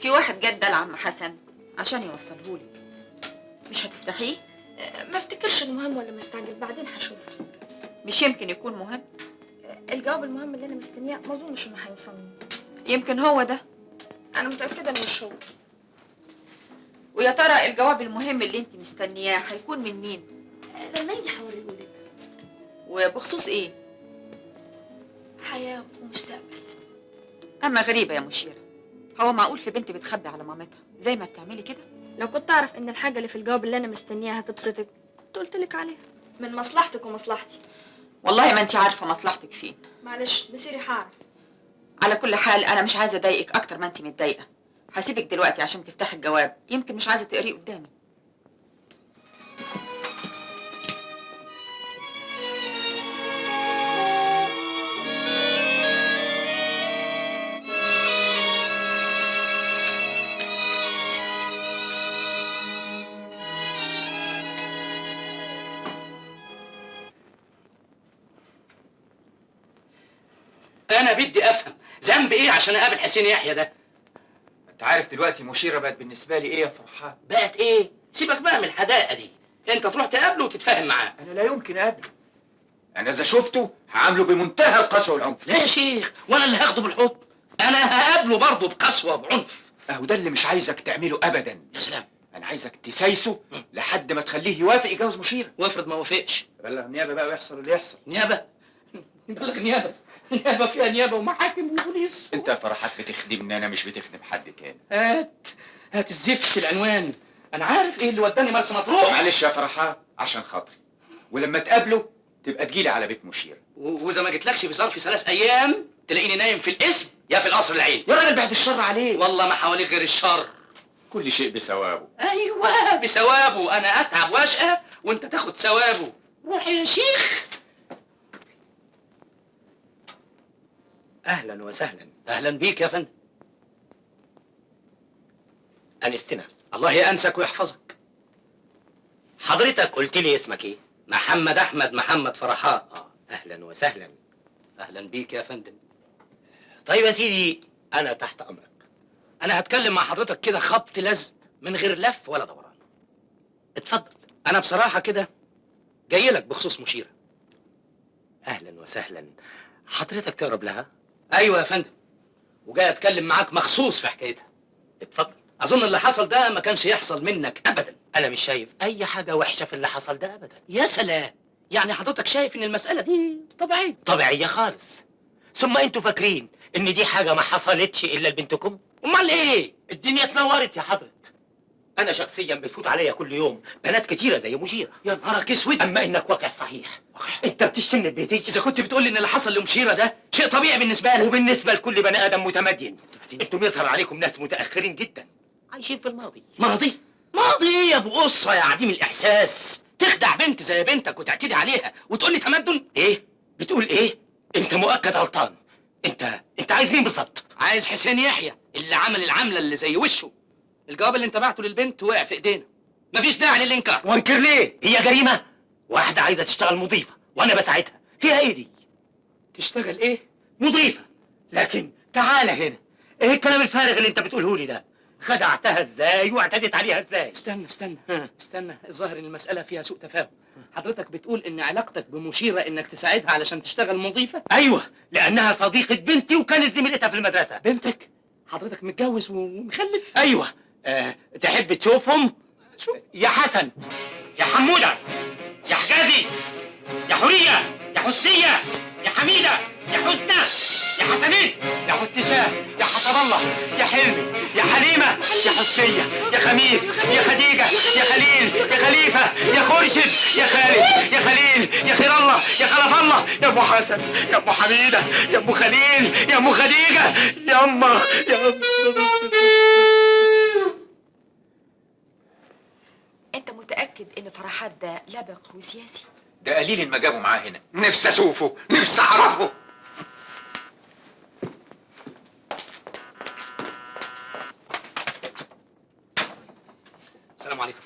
في واحد جد لعم حسن عشان يوصلهولك. مش هتفتحيه؟ ما افتكرش انه مهم ولا مستعجل، بعدين هشوف. مش يمكن يكون مهم؟ الجواب المهم اللي انا مستنياه ما اظنش انه هيوصلني. يمكن هو ده. انا متاكده انه مش هو. ويا ترى الجواب المهم اللي انت مستنياه هيكون من مين؟ لما يجي هوريهولك. وبخصوص ايه؟ حياه ومستقبل. اما غريبه يا مشيره، هو معقول في بنت بتخبي على مامتها زي ما بتعملي كده؟ لو كنت اعرف ان الحاجه اللي في الجواب اللي انا مستنياها هتبسطك كنت قلت لك عليها. من مصلحتك ومصلحتي. والله ما انت عارفه مصلحتك فين. معلش مسيري هعرف. على كل حال انا مش عايزه اضايقك اكتر ما انت متضايقه. هسيبك دلوقتي عشان تفتحي الجواب، يمكن مش عايزه تقريه قدامي. انا بدي افهم ذنب ايه عشان اقابل حسين يحيى ده؟ انت عارف دلوقتي مشيرة بقت بالنسبة لي ايه يا فرحان؟ بقت ايه؟ سيبك بقى من الحداقه دي، انت تروح تقابله وتتفاهم معاه. انا لا يمكن اقابله. انا اذا شفته هعامله بمنتهى القسوة والعنف. لا يا شيخ، وانا اللي هاخده بالحضن. انا هقابله برضه بقسوه وبعنف. اهو ده اللي مش عايزك تعمله ابدا. يا سلام. انا عايزك تسايسه لحد ما تخليه يوافق يجوز مشيرة. وافرض ما وافقش؟ بلغ النيابة بقى ويحصل اللي يحصل. نيابه؟ بلغ نيابه؟ نيابه فيها نيابه ومحاكم وبوليس. انت يا فرحات بتخدمني انا، مش بتخدم حد تاني. هات الزفت العنوان انا عارف ايه اللي وداني مرسى مطروح. معلش يا فرحات عشان خاطري، ولما تقابله تبقى تجيلي على بيت مشيرة. واذا ما جيتلكش في ظرف 3 ايام تلاقيني نايم في القسم يا في القصر العيني. يا راجل بعد الشر عليه. والله ما حواليك غير الشر. كل شيء بثوابه. ايوه بثوابه، انا اتعب واشقى وانت تاخد ثوابه. روح يا شيخ. اهلا وسهلا. اهلا بيك يا فندم. انستنا. الله يأنسك ويحفظك. حضرتك قلت لي اسمك ايه؟ محمد احمد محمد فرحات. اهلا وسهلا. اهلا بيك يا فندم. طيب يا سيدي انا تحت امرك. انا هتكلم مع حضرتك كده خبط لزق من غير لف ولا دوران. اتفضل. انا بصراحه كده جاي لك بخصوص مشيره. اهلا وسهلا. حضرتك تقرب لها؟ ايوه يا فندم، وجاي اتكلم معاك مخصوص في حكايتها. اتفضل. اظن اللي حصل ده ما كانش يحصل منك ابدا. انا مش شايف اي حاجه وحشه في اللي حصل ده ابدا. يا سلام، يعني حضرتك شايف ان المساله دي طبيعيه؟ طبيعيه خالص. ثم انتوا فاكرين ان دي حاجه ما حصلتش الا لبنتكم؟ امال ايه؟ الدنيا اتنورت يا حضرت. انا شخصيا بتفوت عليا كل يوم بنات كتيره زي مشيره. يا نهارك اسود. اما انك واقع صحيح. انت بتشتمني ببيتي. اذا كنت بتقول لي ان اللي حصل لمشيره ده شيء طبيعي بالنسبه لك وبالنسبه لكل بني ادم متمدين. انتم يظهر عليكم ناس متاخرين جدا عايشين في الماضي. ماضي؟ ماضي ايه يا ابو قصه يا عديم الاحساس؟ تخدع بنت زي بنتك وتعتدي عليها وتقول لي تمدن؟ ايه؟ بتقول ايه؟ انت مؤكد غلطان. انت عايز مين بالظبط؟ عايز حسين يحيى اللي عمل العمله اللي زي وشه. الجواب اللي انت بعته للبنت وقع في ايدينا، مفيش داعي للانكار. وانكر ليه؟ هي جريمه؟ واحده عايزه تشتغل مضيفه وانا بساعدها، فيها ايه دي؟ تشتغل ايه؟ مضيفه. لكن تعالى هنا، ايه الكلام الفارغ اللي انت بتقوله لي ده؟ خدعتها ازاي واعتدت عليها ازاي؟ استنى، الظاهر ان المساله فيها سوء تفاهم. حضرتك بتقول ان علاقتك بمشيره انك تساعدها علشان تشتغل مضيفه؟ ايوه، لانها صديقه بنتي وكانت زميلتها في المدرسه. بنتك؟ حضرتك متجوز ومخلف؟ ايوه. تحب تشوفهم؟ شوف يا حسن، يا حموده، يا حجازي، يا حوريه، يا حسيه، يا حميده، يا حسنى، يا حسنين، يا حسنشاه، يا حسب الله، يا حلمي، يا حليمه، يا حسيه، يا خميس، يا خديجه، يا خليل، يا خليفه، يا خورشد، يا خالد، يا خليل، يا خير الله، يا خلف الله، يا ابو حسن، يا ابو حميده، يا ابو خليل، يا ابو خديجه، يا اما انت متاكد ان فرحات ده لبق وسياسي؟ ده قليل ما جابه معاه هنا. نفسي اشوفه، نفسي اعرفه. السلام عليكم.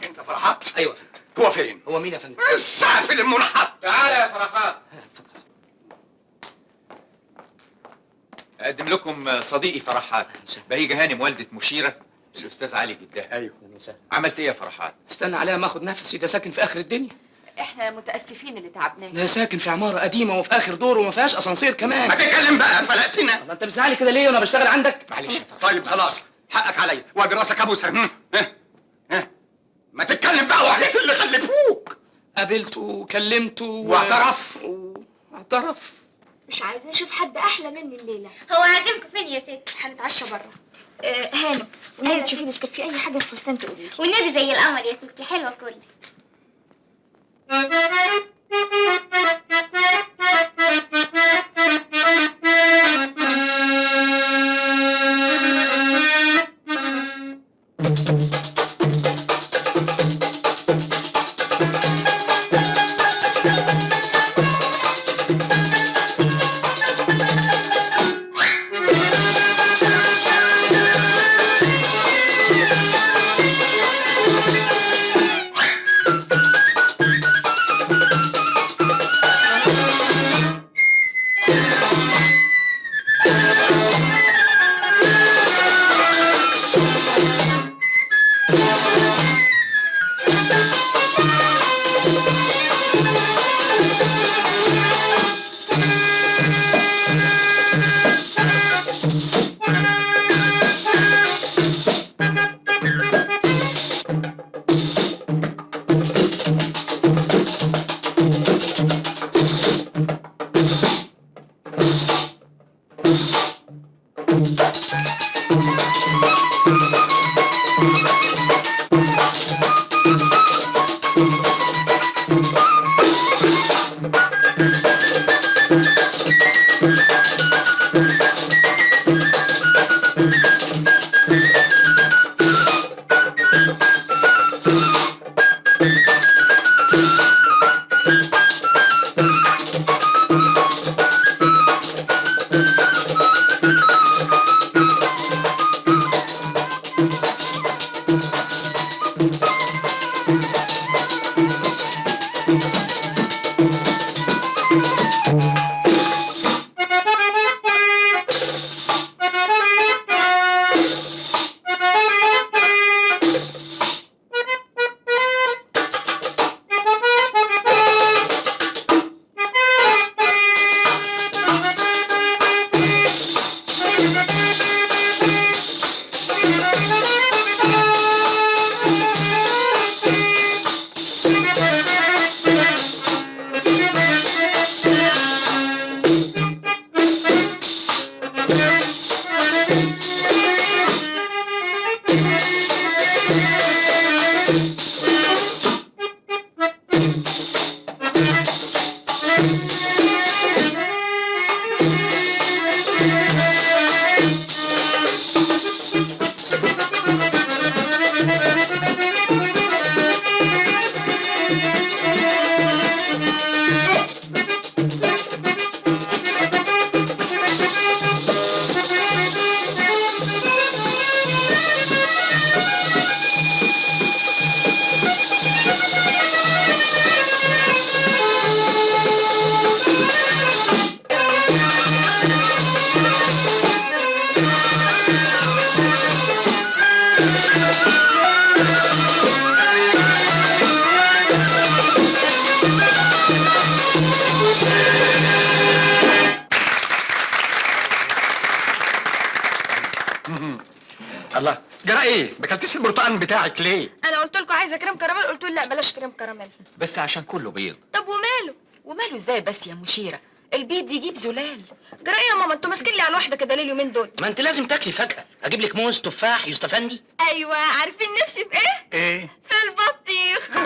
انت فرحات؟ ايوه. هو فين؟ هو مين يا فندم؟ السافل المنحط. تعالى يا فرحات. اقدم لكم صديقي فرحات، بهيجة هانم والدة مشيرة الاستاذ علي جداه. ايوه. عملت ايه يا فرحات؟ استنى عليها ما اخد نفسي، ده ساكن في اخر الدنيا. احنا متاسفين اللي تعبناه. ده ساكن في عماره قديمه وفي اخر دور وما فيهاش اسانسير كمان. ما تتكلم بقى، فلقتنا. الله، انت بتزعلي كده ليه وانا بشتغل عندك؟ معلش يا فرحات. طيب خلاص، حقك عليا وادي راسك ابوسها. ما تتكلم بقى، وحياة اللي خلفوك. قابلته وكلمته واعترف. اعترف. مش عايزة اشوف حد احلى مني الليلة. هو عازمكم فين يا ست؟ هنتعشى بره. هانم، والنبي تشوفي بس كانت في اي حاجة في فستان تقولي لي. والنبي زي القمر يا ستي، حلوة كلي. الله، جرى ايه؟ ما كلتيش البرتقال بتاعك ليه؟ انا قلت لكم عايزه كريم كراميل، قلت له لا بلاش كريم كراميل. بس عشان كله بيض. طب وماله؟ وماله ازاي بس يا مشيرة؟ البيض يجيب زلال. جرى ايه يا ماما؟ انتوا ماسكين لي على الواحده كده ليه اليومين دول؟ ما انت لازم تاكلي فاكهه. اجيب لك موز، تفاح، يوستفندي. ايوه، عارفين نفسي في ايه؟ ايه؟ في البطيخ.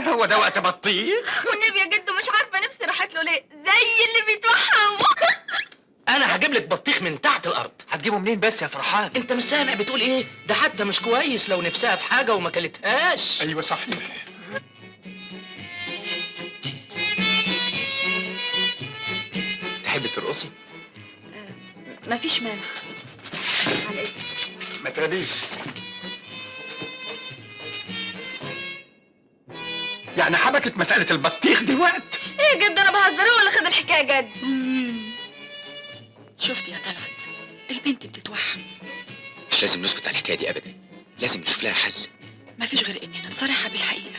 هو ده وقت بطيخ؟ والنبي يا جدو مش عارفه نفسي راحت له ليه، زي اللي بيتوحم. انا هجيب لك بطيخ من تحت الارض. هتجيبه منين بس يا فرحان؟ انت مش سامع بتقول ايه؟ ده حتى مش كويس لو نفسها في حاجه وما كلتهاش. ايوه صحيح. تحبي ترقصي؟ مفيش مانع. على ايه؟ ما تقليش. يعني حبكت مسألة البطيخ دلوقتي؟ ايه يا جد، انا بهزر ولا خد الحكايه جد؟ شفت يا طلعت، البنت بتتوحم. مش لازم نسكت على الحكايه دي ابدا، لازم نشوف لها حل. مفيش غير اننا نصارحها بالحقيقه.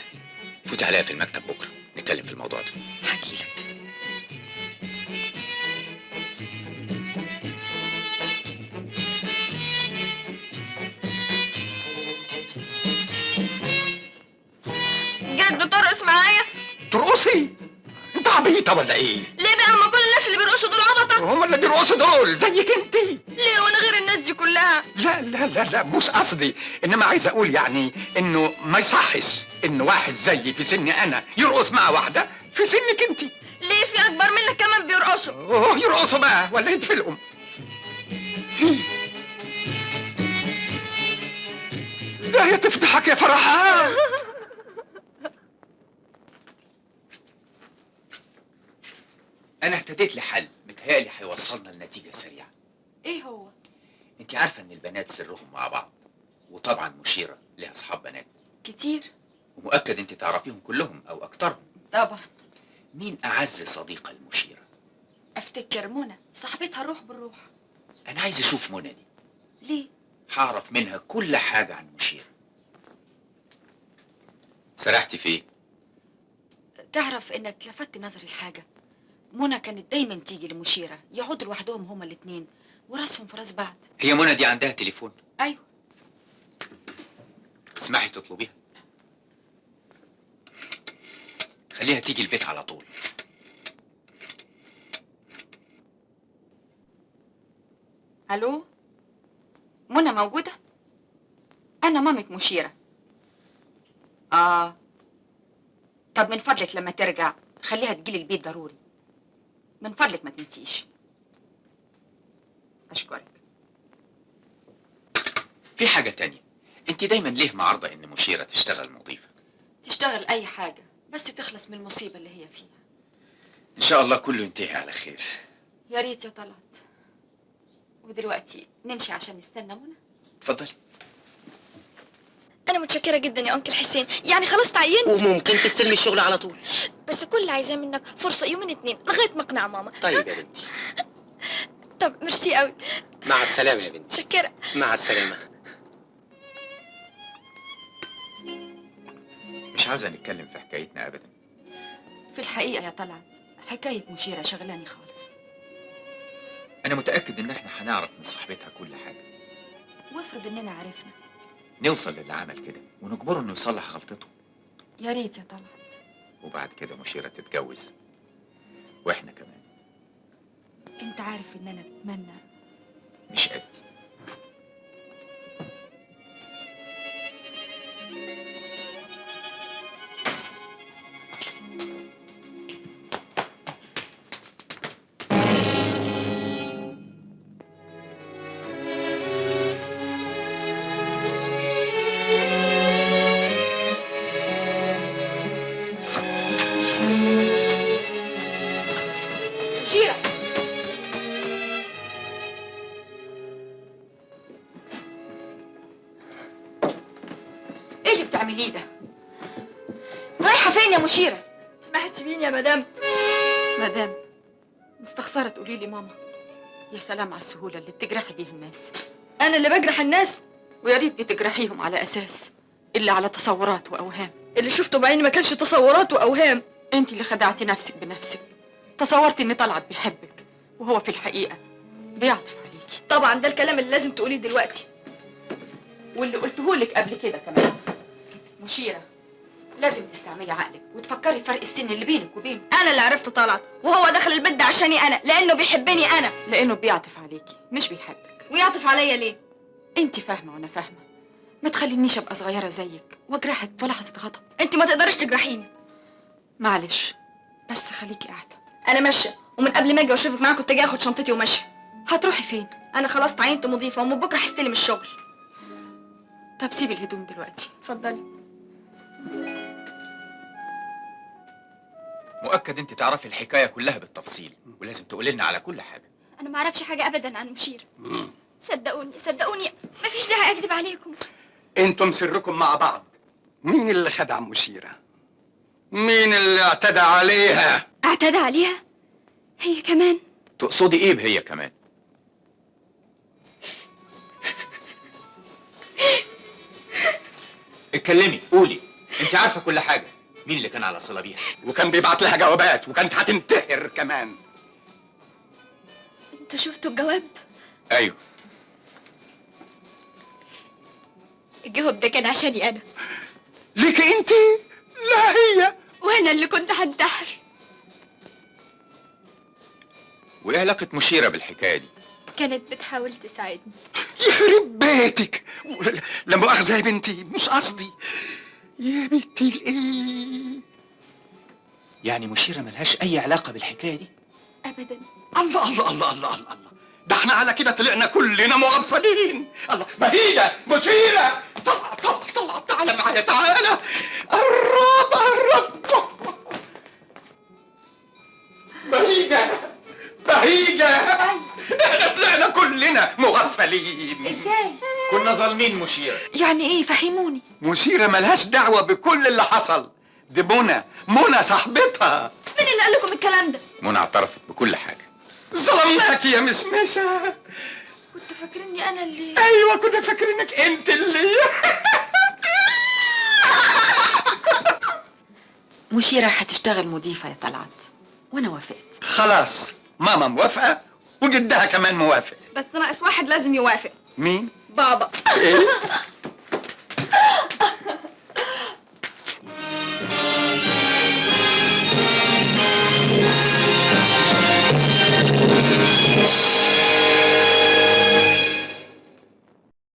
فوتي عليها في المكتب بكره نتكلم في الموضوع ده. هجيلك. جد ترقص معايا؟ ترقصي؟ انت عبيطة ولا ايه؟ ليه بقى؟ هما كل الناس اللي بيرقصوا دول عبطة؟ هم اللي بيرقصوا دول زيك انت. ليه وانا غير الناس دي كلها؟ لا لا لا لا، مش قصدي، انما عايز اقول يعني انه ما يصحش ان واحد زيي في سني انا يرقص مع واحدة في سنك انت. ليه في اكبر منك كمان بيرقصوا؟ اوه، يرقصوا بقى ولا يتفلقوا. لا يا تفضحك يا فرحان. انا اهتديت لحل متهيألي هيوصلنا لنتيجه سريعه. ايه هو؟ انت عارفه ان البنات سرهم مع بعض، وطبعا مشيره لها اصحاب بنات كتير. ومؤكد انت تعرفيهم كلهم او اكترهم. طبعا. مين اعز صديقه لمشيره؟ افتكر منى، صاحبتها الروح بالروح. انا عايز اشوف منى دي. ليه؟ هعرف منها كل حاجه عن مشيره. سرحتي في ايه؟ تعرف انك لفتت نظري لحاجه. منى كانت دايما تيجي لمشيره، يقعدوا لوحدهم هما الاتنين وراسهم في راس بعض. هي منى دي عندها تليفون؟ ايوه. تسمحي تطلبيها؟ خليها تيجي البيت على طول. الو، منى موجوده؟ انا مامة مشيره. طب من فضلك لما ترجع خليها تجيلي البيت ضروري. من فضلك ما تنسيش. اشكرك. في حاجه تانية، انت دايما ليه معارضه ان مشيره تشتغل مضيفه؟ تشتغل اي حاجه بس تخلص من المصيبة اللي هي فيها. ان شاء الله كله ينتهي على خير. يا ريت يا طلعت. ودلوقتي نمشي عشان نستنى منى. اتفضلي. انا متشكره جدا يا انكل حسين، يعني خلاص تعينت. وممكن تستلمي الشغل على طول. بس كل اللي عايزاه منك فرصه يومين 2 لغايه ما اقنع ماما. طيب يا بنتي. طب ميرسي قوي. مع السلامه يا بنتي. متشكره. مع السلامه. مش عاوزة نتكلم في حكايتنا ابدا. في الحقيقة يا طلعت حكاية مشيرة شغلاني خالص. انا متأكد ان احنا هنعرف من صاحبتها كل حاجة. وافرض اننا عرفنا. نوصل للي عمل كده ونجبره انه يصلح غلطته. يا ريت يا طلعت. وبعد كده مشيرة تتجوز واحنا كمان. انت عارف ان انا اتمنى. مش قد. مشيرة، ايه اللي بتعمليه ده؟ رايحة فين يا مشيرة؟ اسمحي تسيبيني يا مدام. مدام مستخسرة تقولي لي ماما. يا سلام على السهولة اللي بتجرحي بيها الناس. انا اللي بجرح الناس؟ ويا ريت بتجرحيهم على اساس اللي على تصورات واوهام. اللي شفته بعيني ما كانش تصورات واوهام. انت اللي خدعتي نفسك بنفسك. تصورتي ان طلعت بيحبك وهو في الحقيقة بيعطف عليكي. طبعا ده الكلام اللي لازم تقوليه دلوقتي، واللي قلتهولك قبل كده كمان. مشيرة، لازم تستعملي عقلك وتفكري فرق السن اللي بينك وبينه. انا اللي عرفت طلعت، وهو دخل البيت ده عشاني انا، لانه بيحبني انا. لانه بيعطف عليكي مش بيحبك. ويعطف عليا ليه؟ انت فاهمة وانا فاهمة. ما تخلينيش ابقى صغيرة زيك واجرحك في لحظة غضب. انت ما تقدرش تجرحيني. معلش بس خليكي قاعدة. انا ماشية، ومن قبل ما اجي واشوفك معاك كنت جاي اخد شنطتي وماشية. هتروحي فين؟ انا خلاص تعينت مضيفة ومن بكرة هستلم الشغل. طب سيبي الهدوم دلوقتي. اتفضلي. مؤكد انت تعرفي الحكاية كلها بالتفصيل ولازم تقولي لنا على كل حاجة. انا ما اعرفش حاجة ابدا عن مشير. صدقوني صدقوني مفيش داعي اكذب عليكم. انتم سركم مع بعض. مين اللي خدع مشيرة؟ مين اللي اعتدى عليها؟ اعتدى عليها؟ هي كمان؟ تقصدي ايه بهي كمان؟ اتكلمي قولي. انت عارفة كل حاجة. مين اللي كان على صلة بيها؟ وكان بيبعت لها جوابات وكانت هتنتحر كمان. انتوا شفتوا الجواب؟ ايوه. الجواب ده كان عشاني انا. ليك انت؟ لا هي. وانا اللي كنت هنتحر. وايه علاقة مشيرة بالحكاية دي؟ كانت بتحاول تساعدني. يخرب بيتك. لا مؤاخذة يا بنتي، مش قصدي. يا بنتي الايه؟ يعني مشيرة ملهاش اي علاقة بالحكاية دي؟ ابدا. الله الله الله الله الله، ده احنا على كده طلعنا كلنا مغفلين. الله، بهيجة مشيرة، طلع طلع طلع، تعالى معايا تعالى. قرب قرب. بهيجة بهيجة، احنا طلعنا كلنا مغفلين. ازاي؟ كنا ظالمين مشيرة. يعني ايه؟ فهموني. مشيرة ملهاش دعوة بكل اللي حصل. دي منى صاحبتها. مين اللي قال لكم الكلام ده؟ منى اعترفت بكل حاجة. ظلمناك يا مسمشة. كنت فاكرني انا اللي... ايوه كنت فاكرينك انت اللي... مشيرة هتشتغل مضيفة يا طلعت وانا وافقت. خلاص ماما موافقة وجدها كمان موافق. بس ناقص واحد لازم يوافق. مين؟ بابا. ايه؟